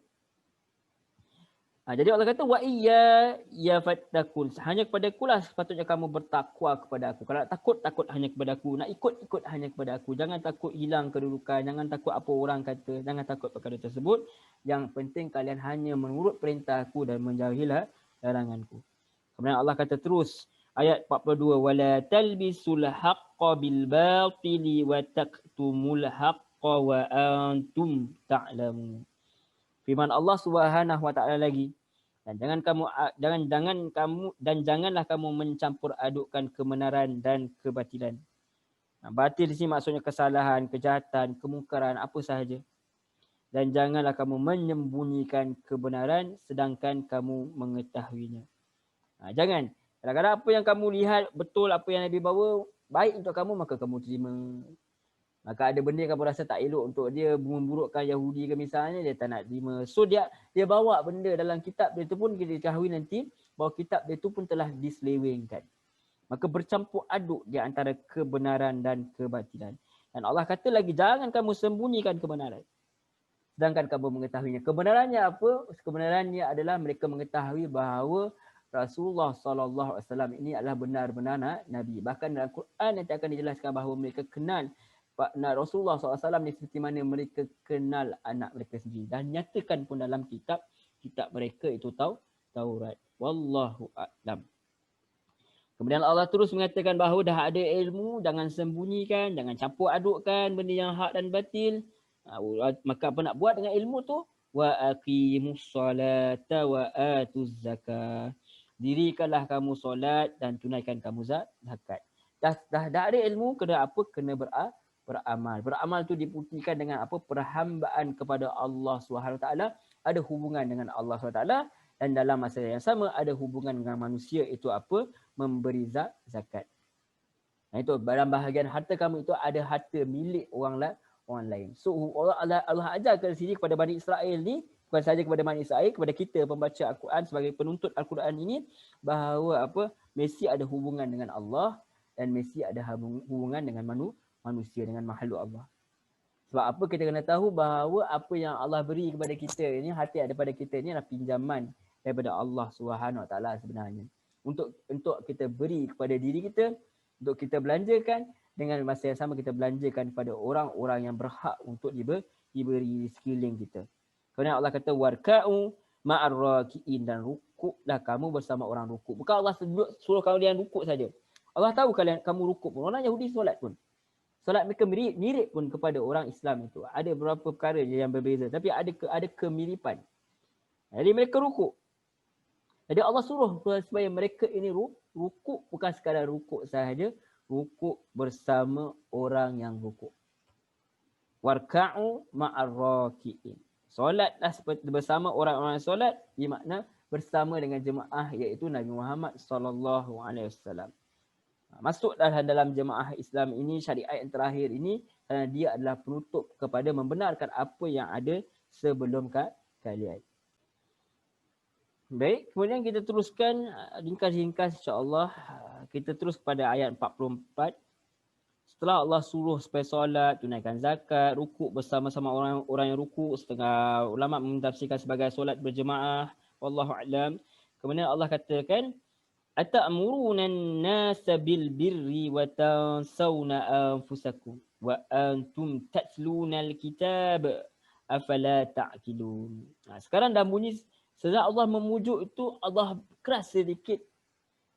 Jadi Allah kata wa iyya fattakun. Hanya kepadaku lah sepatutnya kamu bertakwa kepada aku. Kalau nak takut hanya kepada aku. Nak ikut hanya kepada aku. Jangan takut hilang kedudukan. Jangan takut apa orang kata. Jangan takut perkara tersebut. Yang penting kalian hanya menurut perintah aku dan menjauhilah laranganku. Kemudian Allah kata terus ayat 42, wala talbisul haqqa bil batili wa taqtumul haqqa wa antum ta'lamun. Firman Allah Subhanahu wa taala lagi, dan janganlah kamu mencampur adukkan kebenaran dan kebatilan. Batil di sini maksudnya kesalahan, kejahatan, kemungkaran, apa sahaja. Dan janganlah kamu menyembunyikan kebenaran sedangkan kamu mengetahuinya. Jangan. Kadang-kadang apa yang kamu lihat betul, apa yang Nabi bawa baik untuk kamu, maka kamu terima. Maka ada benda yang kamu rasa tak elok untuk dia, memburukkan Yahudi ke misalnya, dia tak nak terima. So dia bawa benda dalam kitab dia tu pun kita ketahui nanti bahawa kitab dia tu pun telah diselewengkan. Maka bercampur aduk di antara kebenaran dan kebatilan. Dan Allah kata lagi, jangan kamu sembunyikan kebenaran. Sedangkan kamu mengetahuinya. Kebenarannya apa? Kebenarannya adalah mereka mengetahui bahawa Rasulullah SAW ini adalah benar-benar Nabi. Bahkan dalam Quran nanti akan dijelaskan bahawa mereka kenal Rasulullah SAW ni seperti mana mereka kenal anak mereka sendiri. Dan nyatakan pun dalam kitab mereka itu Taurat. Wallahu a'lam. Kemudian Allah terus mengatakan bahawa dah ada ilmu, jangan sembunyikan, jangan campur adukkan benda yang hak dan batil. Maka apa nak buat dengan ilmu tu? Wa aqimus salata wa atuz zakah. Dirikanlah kamu solat dan tunaikan kamu zakat. Dah ada ilmu, kena apa? Kena beramal. Beramal tu dibuktikan dengan apa? Perhambaan kepada Allah SWT. Ada hubungan dengan Allah SWT. Dan dalam masa yang sama ada hubungan dengan manusia, itu apa? Memberi zakat. Nah, itu dalam bahagian harta kamu itu ada harta milik orang lain. So Allah ajarkan di sini kepada Bani Israel ni, bukan saja kepada Bani Israel, kepada kita pembaca Al-Quran sebagai penuntut Al-Quran ini, bahawa apa? Mesti ada hubungan dengan Allah dan mesti ada hubungan dengan manusia, dengan makhluk Allah. Sebab apa? Kita kena tahu bahawa apa yang Allah beri kepada kita ini, hati ada pada kita ini adalah pinjaman daripada Allah SWT sebenarnya. Untuk kita beri kepada diri kita, untuk kita belanjakan, dengan masa yang sama kita belanjakan kepada orang-orang yang berhak untuk diberi sekeliling kita. Kerana Allah kata warka'u ma'ar raki'in, dan rukuklah kamu bersama orang rukuk. Bukan Allah suruh kalian rukuk saja. Allah tahu kamu rukuk pun. Orang Yahudi solat pun. Solat mereka mirip pun kepada orang Islam itu. Ada beberapa perkara yang berbeza, tapi ada kemiripan. Jadi mereka rukuk. Jadi Allah suruh supaya mereka ini rukuk, bukan sekadar rukuk sahaja, rukuk bersama orang yang rukuk. Warka'u ma'ar raki'in. Solatlah bersama orang-orang solat, bermakna bersama dengan jemaah, iaitu Nabi Muhammad SAW. Masuklah dalam jemaah Islam ini, syariat yang terakhir ini, kerana dia adalah penutup kepada membenarkan apa yang ada sebelum kalian. Baik, kemudian kita teruskan ringkas-ringkas insya-Allah. Kita terus kepada ayat 44. Setelah Allah suruh supaya solat, tunaikan zakat, rukuk bersama-sama orang yang rukuk, setengah ulama mentafsirkan sebagai solat berjemaah, wallahu a'lam. Kemudian Allah katakan, atamuruna an-nasa bil birri wa tansawna anfusakum wa antum tatluna al-kitab afala ta'qilun. Sekarang dah bunyi setelah Allah memujuk itu, Allah keras sedikit,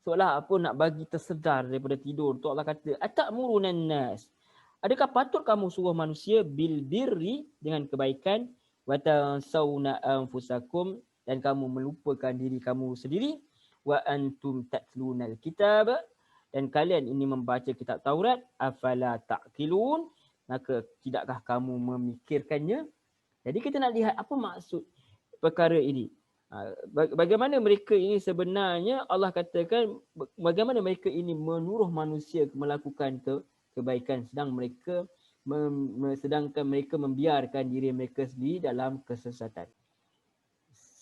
seolah apa nak bagi tersedar daripada tidur tu. Allah kata, atamuruna an-nas, adakah patut kamu suruh manusia bil birri, dengan kebaikan, wa tansawna anfusakum, dan kamu melupakan diri kamu sendiri, wa antum tatluna al-kitab, dan kalian ini membaca kitab Taurat, afala ta'qilun, maka tidakkah kamu memikirkannya? Jadi kita nak lihat apa maksud perkara ini. Bagaimana mereka ini sebenarnya, Allah katakan bagaimana mereka ini menyuruh manusia melakukan kebaikan, sedangkan mereka membiarkan diri mereka sendiri dalam kesesatan.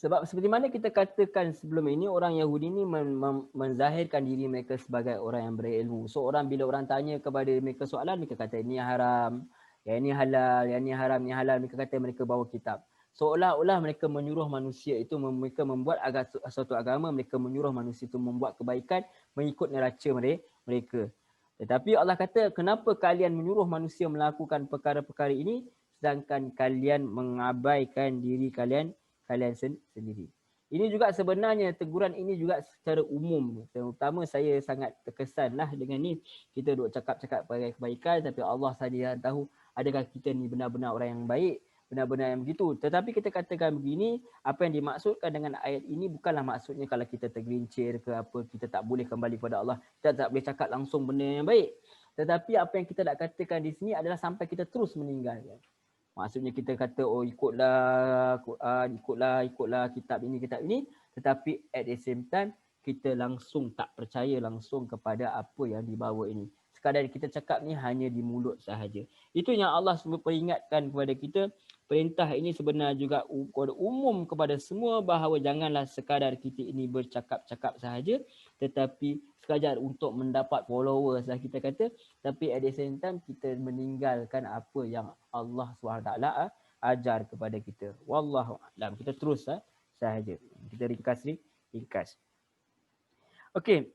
Sebab seperti mana kita katakan sebelum ini, orang Yahudi ini menzahirkan diri mereka sebagai orang yang berilmu. So bila orang tanya kepada mereka soalan, mereka kata ini haram, yang ini halal, yang ini haram, ini halal. Mereka kata mereka bawa kitab. Seolah-olah mereka menyuruh manusia itu, mereka membuat suatu agama, mereka menyuruh manusia itu membuat kebaikan mengikut neraca mereka. Tetapi Allah kata, kenapa kalian menyuruh manusia melakukan perkara-perkara ini, sedangkan kalian mengabaikan diri kalian sendiri. Ini juga sebenarnya, teguran ini juga secara umum. Terutama saya sangat terkesanlah dengan ni. Kita duk cakap-cakap kebaikan, tapi Allah saja yang tahu adakah kita ni benar-benar orang yang baik, benar-benar yang begitu. Tetapi kita katakan begini, apa yang dimaksudkan dengan ayat ini bukanlah maksudnya kalau kita tergelincir ke apa, kita tak boleh kembali kepada Allah, kita tak boleh cakap langsung benda yang baik. Tetapi apa yang kita nak katakan di sini adalah sampai kita terus meninggalkan. Maksudnya kita kata, oh ikutlah Quran, ikutlah kitab ini. Tetapi at the same time, kita langsung tak percaya langsung kepada apa yang dibawa ini. Sekadar kita cakap ni hanya di mulut sahaja. Itu yang Allah peringatkan kepada kita, perintah ini sebenarnya juga umum kepada semua, bahawa janganlah sekadar kita ini bercakap-cakap sahaja, tetapi sekadar untuk mendapat followers lah kita kata, tapi at the same time kita meninggalkan apa yang Allah SWT ajar kepada kita. Wallahu a'lam. Kita terus sahaja. Kita ringkas. Okey.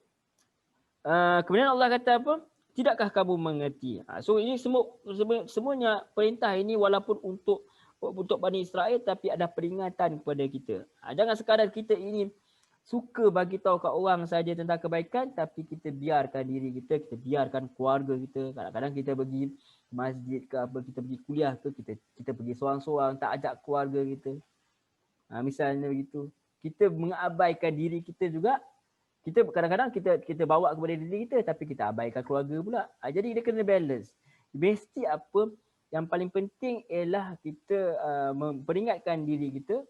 Kemudian Allah kata apa? Tidakkah kamu mengerti? So ini semuanya perintah ini walaupun untuk Bani Israel, tapi ada peringatan kepada kita. Jangan sekadar kita ini suka bagi tahu kat orang saja tentang kebaikan, tapi kita biarkan diri kita biarkan keluarga kita. Kadang-kadang kita pergi masjid ke apa, kita pergi kuliah ke, kita pergi seorang-seorang, tak ajak keluarga kita. Misalnya begitu. Kita mengabaikan diri kita juga. Kita kadang-kadang kita bawa kepada diri kita, tapi kita abaikan keluarga pula. Jadi dia kena balance. Mesti apa yang paling penting ialah kita memperingatkan diri kita,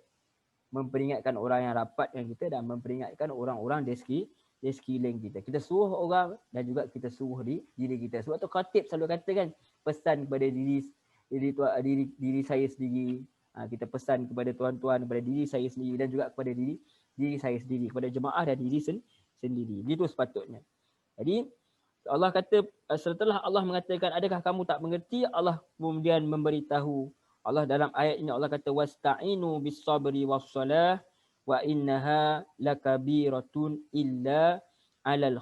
memperingatkan orang yang rapat dengan kita, dan memperingatkan orang-orang di sekeliling kita. Kita suruh orang dan juga kita suruh diri kita. Sebab tu khatib selalu kata kan, pesan kepada diri saya sendiri. Kita pesan kepada tuan-tuan, kepada diri saya sendiri, dan juga kepada diri saya sendiri, kepada jemaah dan diri sendiri. Begitu sepatutnya. Jadi Allah kata, setelah Allah mengatakan adakah kamu tak mengerti, Allah kemudian memberitahu. Allah dalam ayat ini Allah kata wasta'inu bis-sabri was-salah wa innaha lakabiratun illa 'alal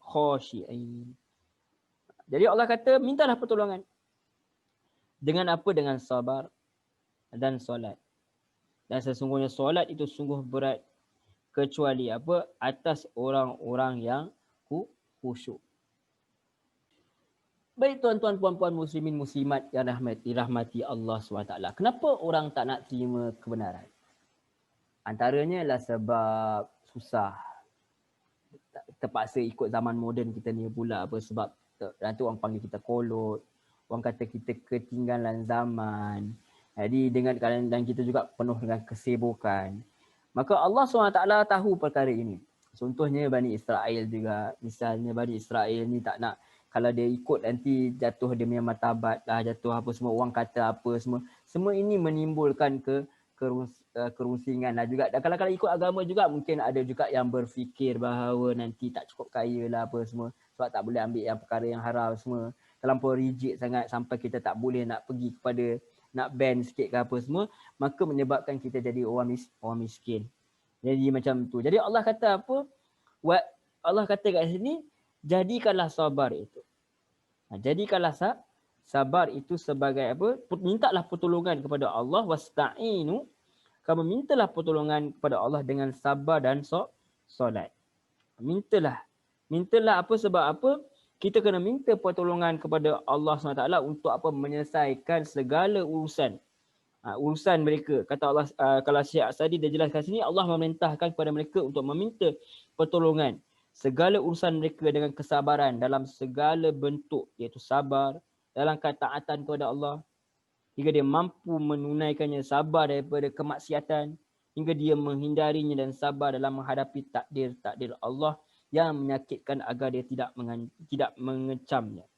khashi'in. Jadi Allah kata mintalah pertolongan. Dengan apa? Dengan sabar dan solat. Dan sesungguhnya solat itu sungguh berat, kecuali apa? Atas orang-orang yang khusyuk. Baik tuan-tuan, puan-puan, muslimin, muslimat yang rahmati Allah SWT. Kenapa orang tak nak terima kebenaran? Antaranya adalah sebab susah. Terpaksa ikut zaman moden kita ni pula apa, sebab nanti orang panggil kita kolot. Orang kata kita ketinggalan zaman. Jadi dan kita juga penuh dengan kesibukan. Maka Allah SWT tahu perkara ini. Contohnya Bani Israel juga. Misalnya Bani Israel ni tak nak, kalau dia ikut nanti jatuh dia punya martabat lah, jatuh apa semua, orang kata apa semua. Semua ini menimbulkan kerusingan lah juga. Dan kalau ikut agama juga, mungkin ada juga yang berfikir bahawa nanti tak cukup kaya lah apa semua. Sebab tak boleh ambil yang perkara yang haram semua. Terlampau rigid sangat sampai kita tak boleh nak pergi kepada, nak ban sikit ke apa semua. Maka menyebabkan kita jadi orang miskin. Jadi macam tu. Jadi Allah kata apa? Allah kata kat sini, jadikanlah sabar itu. Jadikanlah sabar itu sebagai apa? Mintalah pertolongan kepada Allah. Wasta'inu. Kamu mintalah pertolongan kepada Allah dengan sabar dan solat. Mintalah apa? Sebab apa? Kita kena minta pertolongan kepada Allah SWT untuk apa? Menyelesaikan segala urusan. Urusan mereka. Kata Allah, kalau Syekh Asadi dia jelaskan sini, Allah memerintahkan kepada mereka untuk meminta pertolongan segala urusan mereka dengan kesabaran dalam segala bentuk, iaitu sabar dalam ketaatan kepada Allah hingga dia mampu menunaikannya, sabar daripada kemaksiatan hingga dia menghindarinya, dan sabar dalam menghadapi takdir Allah yang menyakitkan agar dia tidak mengecamnya.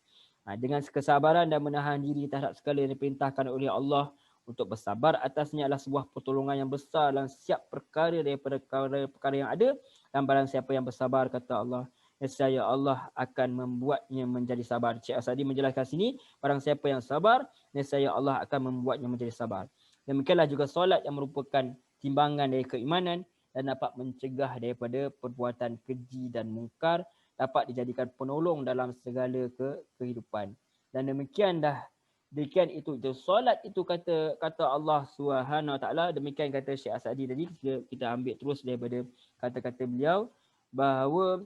Dengan kesabaran dan menahan diri terhadap segala yang diperintahkan oleh Allah untuk bersabar atasnya adalah sebuah pertolongan yang besar dalam setiap perkara daripada perkara yang ada. Dan barang siapa yang bersabar, kata Allah, nescaya Allah akan membuatnya menjadi sabar. Syekh Asadi menjelaskan sini, barang siapa yang sabar, nescaya Allah akan membuatnya menjadi sabar. Demikianlah juga solat yang merupakan timbangan dari keimanan dan dapat mencegah daripada perbuatan keji dan mungkar, dapat dijadikan penolong dalam segala kehidupan. Dan demikian itu solat itu kata Allah SWT. Demikian kata Syekh Asadi tadi. Kita ambil terus daripada kata-kata beliau bahawa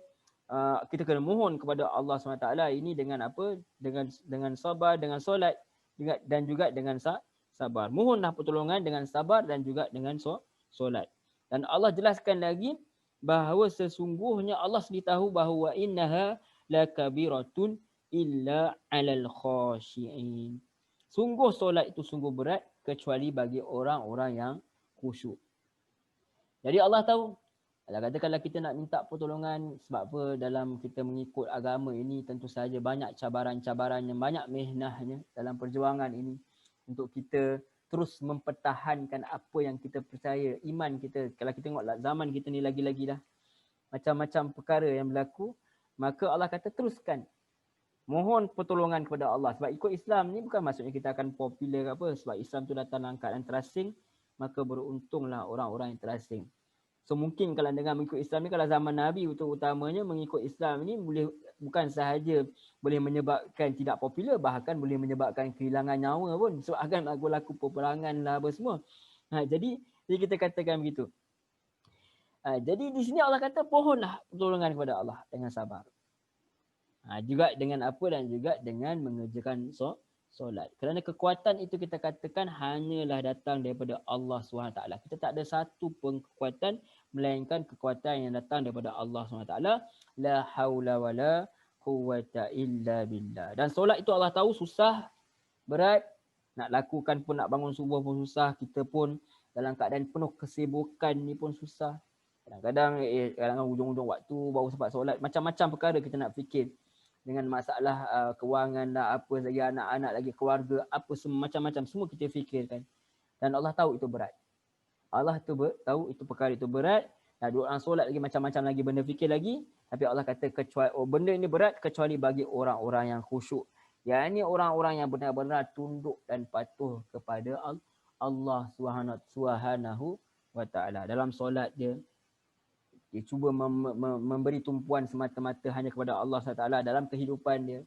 kita kena mohon kepada Allah SWT ini dengan apa? Dengan sabar, dengan solat, dan juga dengan sabar. Mohonlah pertolongan dengan sabar dan juga dengan solat. Dan Allah jelaskan lagi bahawa sesungguhnya Allah sendiri tahu bahawa innaha lakabiratun illa 'alal khashi'in. Sungguh solat itu sungguh berat kecuali bagi orang-orang yang khusyuk. Jadi Allah tahu. Allah kata kalau kita nak minta pertolongan, sebab apa? Dalam kita mengikut agama ini tentu saja banyak cabaran-cabarannya, banyak mihnahnya dalam perjuangan ini untuk kita terus mempertahankan apa yang kita percaya, iman kita. Kalau kita tengok zaman kita ni lagi-lagi dah macam-macam perkara yang berlaku, maka Allah kata teruskan. Mohon pertolongan kepada Allah. Sebab ikut Islam ni bukan maksudnya kita akan popular ke apa. Sebab Islam tu datang dalam keadaan terasing, maka beruntunglah orang-orang yang terasing. So mungkin kalau dengan mengikut Islam ni, kalau zaman Nabi utamanya mengikut Islam ni boleh bukan sahaja boleh menyebabkan tidak popular, bahkan boleh menyebabkan kehilangan nyawa pun. Sebab akan laku peperangan lah apa semua. Jadi kita katakan begitu. Jadi di sini Allah kata pohonlah pertolongan kepada Allah dengan sabar. Juga dengan apa dan juga dengan mengerjakan solat. Kerana kekuatan itu kita katakan hanyalah datang daripada Allah SWT. Kita tak ada satu pun kekuatan melainkan kekuatan yang datang daripada Allah SWT. La haula wa la quwwata illa billah. Dan solat itu Allah tahu susah, berat. Nak lakukan pun, nak bangun subuh pun susah. Kita pun dalam keadaan penuh kesibukan ni pun susah. Kadang-kadang hujung-hujung waktu baru sempat solat. Macam-macam perkara kita nak fikir. Dengan masalah kewangan lah, apa lagi, anak-anak lagi, keluarga, apa macam-macam, semua kita fikirkan. Dan Allah tahu itu berat. Allah tu tahu itu perkara itu berat. Dan orang solat lagi macam-macam lagi benda fikir lagi. Tapi Allah kata kecuali benda ini berat kecuali bagi orang-orang yang khusyuk. Yang ini orang-orang yang benar-benar tunduk dan patuh kepada Allah Subhanahu wa ta'ala. Dalam solat dia cuba memberi tumpuan semata-mata hanya kepada Allah SWT dalam kehidupan dia.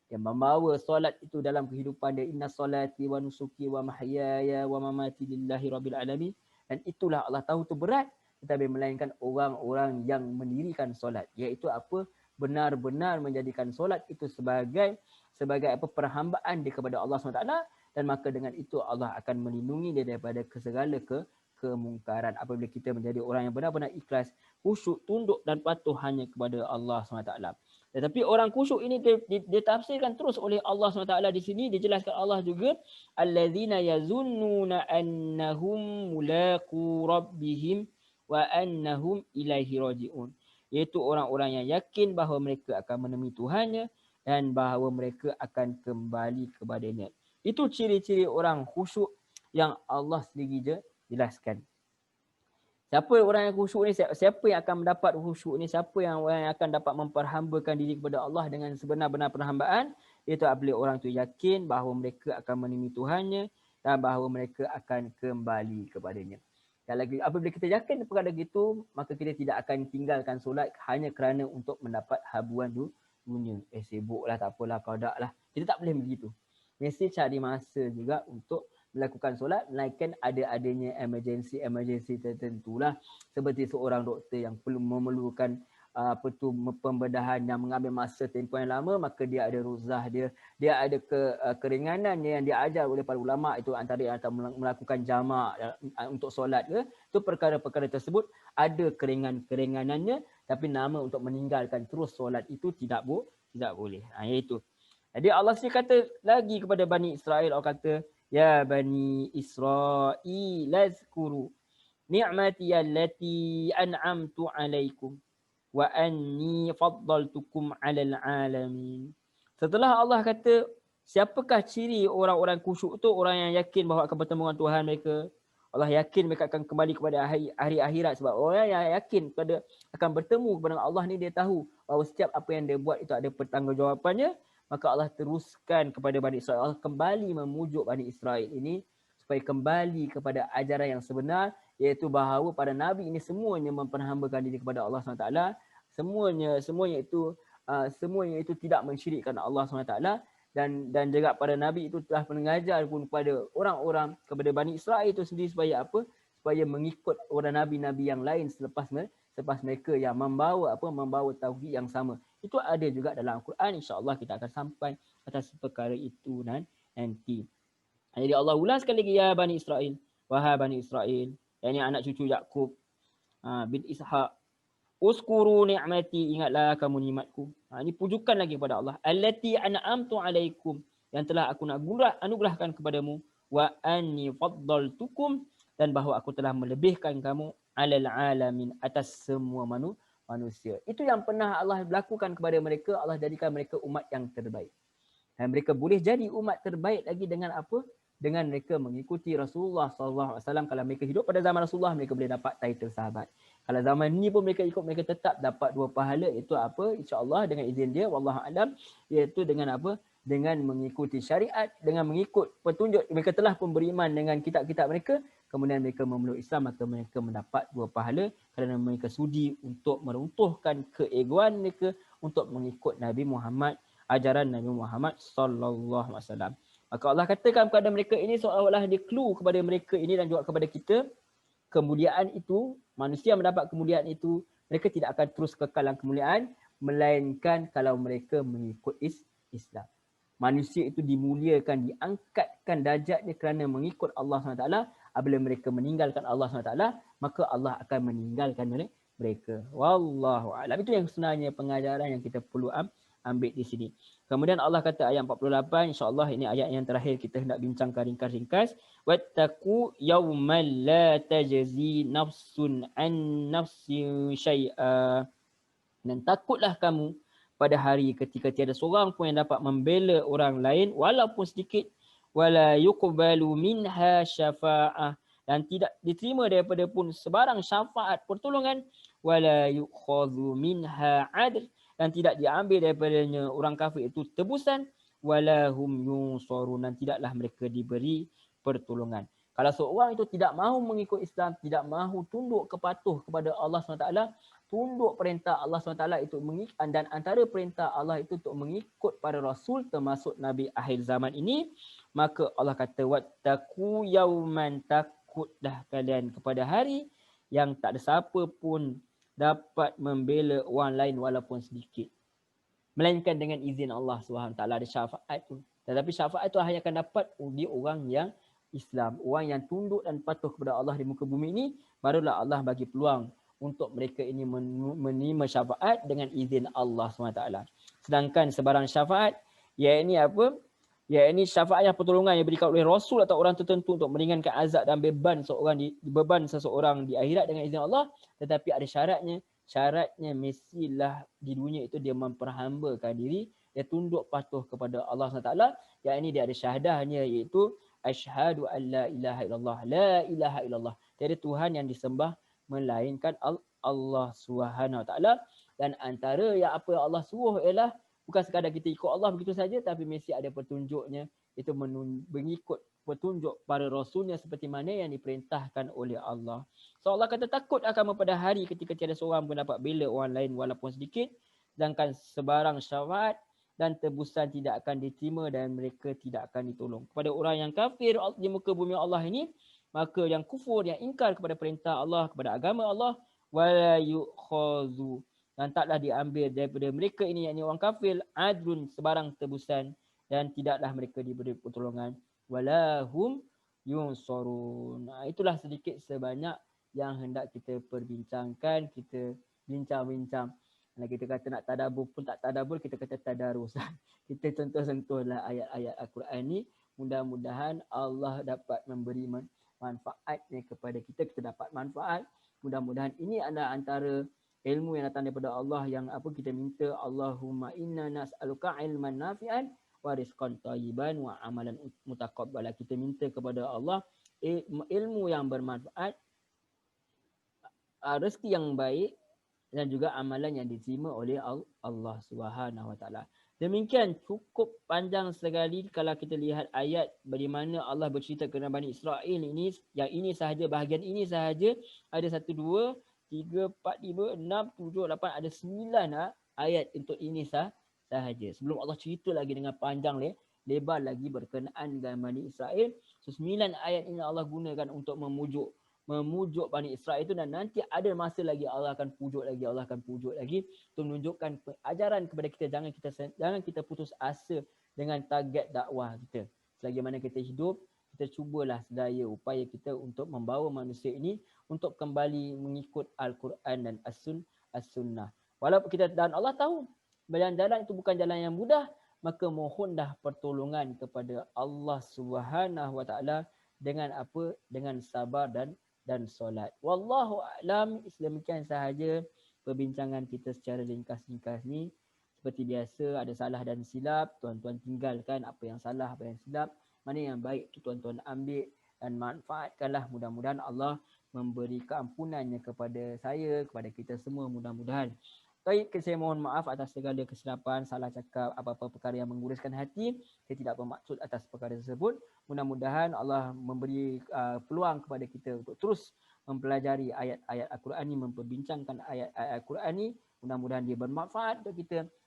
Dia membawa solat itu dalam kehidupan dia. Inna solati wa nusuki wa mahyaya wa mamati lillahi rabbil alamin. Dan itulah Allah tahu itu berat. Tetapi melainkan orang-orang yang mendirikan solat. Iaitu apa? Benar-benar menjadikan solat itu sebagai apa perhambaan dia kepada Allah SWT. Dan maka dengan itu Allah akan melindungi dia daripada segala kemungkaran apabila kita menjadi orang yang benar-benar ikhlas, khusyuk, tunduk dan patuh hanya kepada Allah SWT. Tetapi orang khusyuk ini dia tafsirkan terus oleh Allah SWT di sini. Dijelaskan Allah juga, allazina yazunnuna annahum mulaqu rabbihim wa annahum ilaihi rajiun. Iaitu orang-orang yang yakin bahawa mereka akan menemui Tuhannya dan bahawa mereka akan kembali kepadanya. Itu ciri-ciri orang khusyuk yang Allah sendiri jelaskan. Siapa orang yang khusyuk ni? Siapa yang akan mendapat khusyuk ni? Siapa yang akan dapat memperhambakan diri kepada Allah dengan sebenar-benar perhambaan? Iaitu apabila orang tu yakin bahawa mereka akan menemui Tuhannya dan bahawa mereka akan kembali kepadanya. Dan lagi apabila kita yakin perkara itu, maka kita tidak akan tinggalkan solat hanya kerana untuk mendapat habuan dunia. Sibuklah, tak apalah, produk lah. Kita tak boleh begitu. Mesti cari masa juga untuk melakukan solat, melainkan adanya emergency tertentulah, seperti seorang doktor yang perlu memerlukan pembedahan yang mengambil masa tempoh yang lama, maka dia ada ruzah dia ada keringanan yang diajar oleh para ulama, itu antara yang melakukan jamak untuk solat ke, itu perkara-perkara tersebut ada keringanannya, tapi nama untuk meninggalkan terus solat itu tidak boleh. Iaitu. Jadi Allah sendiri kata lagi kepada Bani Israel, Allah kata, ya Bani Israil azkuru ni'mati allati an'amtu alaikum wa anni faddaltukum 'alal 'alamin. Setelah Allah kata, siapakah ciri orang-orang khusyuk tu? Orang yang yakin bahawa akan bertemu dengan Tuhan mereka. Allah yakin mereka akan kembali kepada hari akhirat. Sebab orang yang yakin akan bertemu kepada Allah ni, dia tahu bahawa setiap apa yang dia buat itu ada pertanggungjawabannya. Maka Allah teruskan kepada Bani Israel. Allah kembali memujuk Bani Israel ini supaya kembali kepada ajaran yang sebenar, iaitu bahawa para Nabi ini semuanya memperhambakan diri kepada Allah SWT. Semuanya itu tidak mensyirikkan Allah SWT. Dan juga para Nabi itu telah mengajar pun kepada orang-orang, kepada Bani Israel itu sendiri supaya apa? Supaya mengikut orang Nabi-Nabi yang lain selepas mereka yang membawa tauhid yang sama. Itu ada juga dalam Al-Quran. InsyaAllah kita akan sampai atas perkara itu nanti. Jadi Allah ulang sekali lagi, ya Bani Israel, wahai Bani Israel, yang ini anak cucu Yaqub bin Ishaq, uskuru ni'mati, ingatlah kamu nikmatku. Ini pujukan lagi kepada Allah. Allati an'amtu alaikum, yang telah aku anugerahkan kepadamu. Wa anni faddaltukum, dan bahawa aku telah melebihkan kamu alal alamin, atas semua manusia. Itu yang pernah Allah lakukan kepada mereka. Allah jadikan mereka umat yang terbaik. Dan mereka boleh jadi umat terbaik lagi dengan apa? dengan mereka mengikuti Rasulullah SAW. Kalau mereka hidup pada zaman Rasulullah, mereka boleh dapat title sahabat. Kalau zaman ni pun mereka ikut, mereka tetap dapat 2 pahala. Itu apa? InsyaAllah dengan izin dia, wallahu alam, iaitu dengan apa? Dengan mengikuti syariat, dengan mengikut petunjuk. Mereka telah pun beriman dengan kitab-kitab mereka, kemudian mereka memeluk Islam, maka mereka mendapat 2 pahala kerana mereka sudi untuk meruntuhkan keegoan mereka untuk mengikut Nabi Muhammad, ajaran Nabi Muhammad sallallahu alaihi wasallam. Maka Allah katakan kepada mereka ini seolah-olah dia clue kepada mereka ini dan juga kepada kita, kemuliaan itu, manusia mendapat kemuliaan itu, mereka tidak akan terus kekal dalam kemuliaan, melainkan kalau mereka mengikut Islam. Manusia itu dimuliakan, diangkatkan darjatnya kerana mengikut Allah SWT. Apabila mereka meninggalkan Allah SWT, maka Allah akan meninggalkan mereka. Wallahu a'lam. Itu yang sebenarnya pengajaran yang kita perlu ambil di sini. Kemudian Allah kata ayat 48, insya-Allah ini ayat yang terakhir kita hendak bincangkan ringkas-ringkas. Wattaqu yawman la tajzi nafsun an nafsin syai'a. Dan takutlah kamu pada hari ketika tiada seorang pun yang dapat membela orang lain walaupun sedikit, wala yuqbalu minha syafa'ah, dan tidak diterima daripada pun sebarang syafaat pertolongan, wala yukhadhu minha adl, dan tidak diambil daripadanya orang kafir itu tebusan, wala hum yunsarun, dan tidaklah mereka diberi pertolongan. Kalau seorang itu tidak mahu mengikut Islam, tidak mahu tunduk kepatuh kepada Allah SWT, tunduk perintah Allah SWT itu mengikut, dan antara perintah Allah itu untuk mengikut para rasul termasuk Nabi akhir zaman ini, maka Allah kata wattaqu yauman, takutlah kalian kepada hari yang tak ada siapa pun dapat membela orang lain walaupun sedikit, melainkan dengan izin Allah SWT. Ada syafaat tu, tetapi syafaat itu hanya akan dapat di orang yang Islam, orang yang tunduk dan patuh kepada Allah di muka bumi ini, barulah Allah bagi peluang untuk mereka ini menerima syafaat dengan izin Allah SWT. Sedangkan sebarang syafaat, iaitu apa? Iaitu syafaat yang pertolongan yang diberikan oleh Rasul atau orang tertentu untuk meringankan azab dan beban seseorang di akhirat dengan izin Allah, tetapi ada syaratnya. Syaratnya mestilah di dunia itu dia memperhambakan diri, dia tunduk patuh kepada Allah SWT, iaitu dia ada syahadahnya, iaitu asyhadu an la ilaha illallah, la ilaha illallah, tiada Tuhan yang disembah melainkan Allah Subhanahu Wa Taala. Dan antara yang apa Allah suruh ialah bukan sekadar kita ikut Allah begitu saja, tapi mesti ada petunjuknya, itu mengikut petunjuk para rasulnya seperti mana yang diperintahkan oleh Allah. So Allah kata takut kamu pada hari ketika tiada seorang pun dapat bela orang lain walaupun sedikit, sedangkan sebarang syafaat dan tebusan tidak akan diterima dan mereka tidak akan ditolong. Kepada orang yang kafir di muka bumi Allah ini, maka yang kufur, yang ingkar kepada perintah Allah, kepada agama Allah, wala yu'khazu, dan taklah diambil daripada mereka ini, yakni orang kafir, adrun, sebarang tebusan, dan tidaklah mereka diberi pertolongan, wala hum yunsarun. Itulah sedikit sebanyak yang hendak kita perbincangkan, kita bincang-bincang. Kalau kita kata nak tadabbur pun tak tadabbur, kita kata tadarus. Kita sentuh-sentuhlah ayat-ayat Al-Quran ni. Mudah-mudahan Allah dapat memberi manfaatnya kepada kita, kita dapat manfaat. Mudah-mudahan ini adalah antara ilmu yang datang daripada Allah yang apa kita minta, Allahumma inna nas'aluka ilman nafi'an wa rizqan thayyiban wa amalan mutaqabbala. Kita minta kepada Allah ilmu yang bermanfaat, rezeki yang baik, dan juga amalan yang diterima oleh Allah Subhanahu Wa Taala. Demikian cukup panjang sekali kalau kita lihat ayat bagaimana Allah bercerita kepada Bani Israel ini. Yang ini sahaja, bahagian ini sahaja ada 1, 2, 3, 4, 5, 6, 7, 8, ada 9 ayat untuk ini sahaja. Sebelum Allah cerita lagi dengan panjang lebar lagi berkenaan dengan Bani Israel. So 9 ayat ini Allah gunakan untuk memujuk Bani Israel itu, dan nanti ada masa lagi Allah akan pujuk lagi untuk menunjukkan ajaran kepada kita. Jangan kita putus asa dengan target dakwah kita. Selagi mana kita hidup, kita cubalah sedaya upaya kita untuk membawa manusia ini untuk kembali mengikut Al-Quran dan As-Sunnah. Walaupun kita, dan Allah tahu jalan itu bukan jalan yang mudah, maka mohonlah pertolongan kepada Allah Subhanahu Wa Taala dengan apa? Dengan sabar dan solat. Wallahu a'lam. Demikian sahaja perbincangan kita secara ringkas-ringkas ni. Seperti biasa, ada salah dan silap, tuan-tuan tinggalkan apa yang salah, apa yang silap. mana yang baik tu tuan-tuan ambil dan manfaatkanlah. Mudah-mudahan Allah memberi keampunannya kepada saya, kepada kita semua mudah-mudahan. Baik, saya mohon maaf atas segala kesilapan, salah cakap, apa-apa perkara yang mengguruskan hati. Saya tidak bermaksud atas perkara tersebut. Mudah-mudahan Allah memberi peluang kepada kita untuk terus mempelajari ayat-ayat Al-Quran ini, memperbincangkan ayat-ayat Al-Quran ini. Mudah-mudahan dia bermanfaat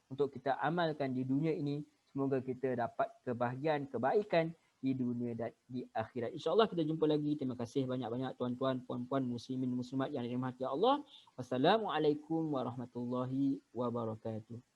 untuk kita amalkan di dunia ini. Semoga kita dapat kebahagiaan, kebaikan di dunia dan di akhirat. InsyaAllah kita jumpa lagi. Terima kasih banyak-banyak tuan-tuan, puan-puan, muslimin, muslimat yang dirahmati Allah. Wassalamualaikum warahmatullahi wabarakatuh.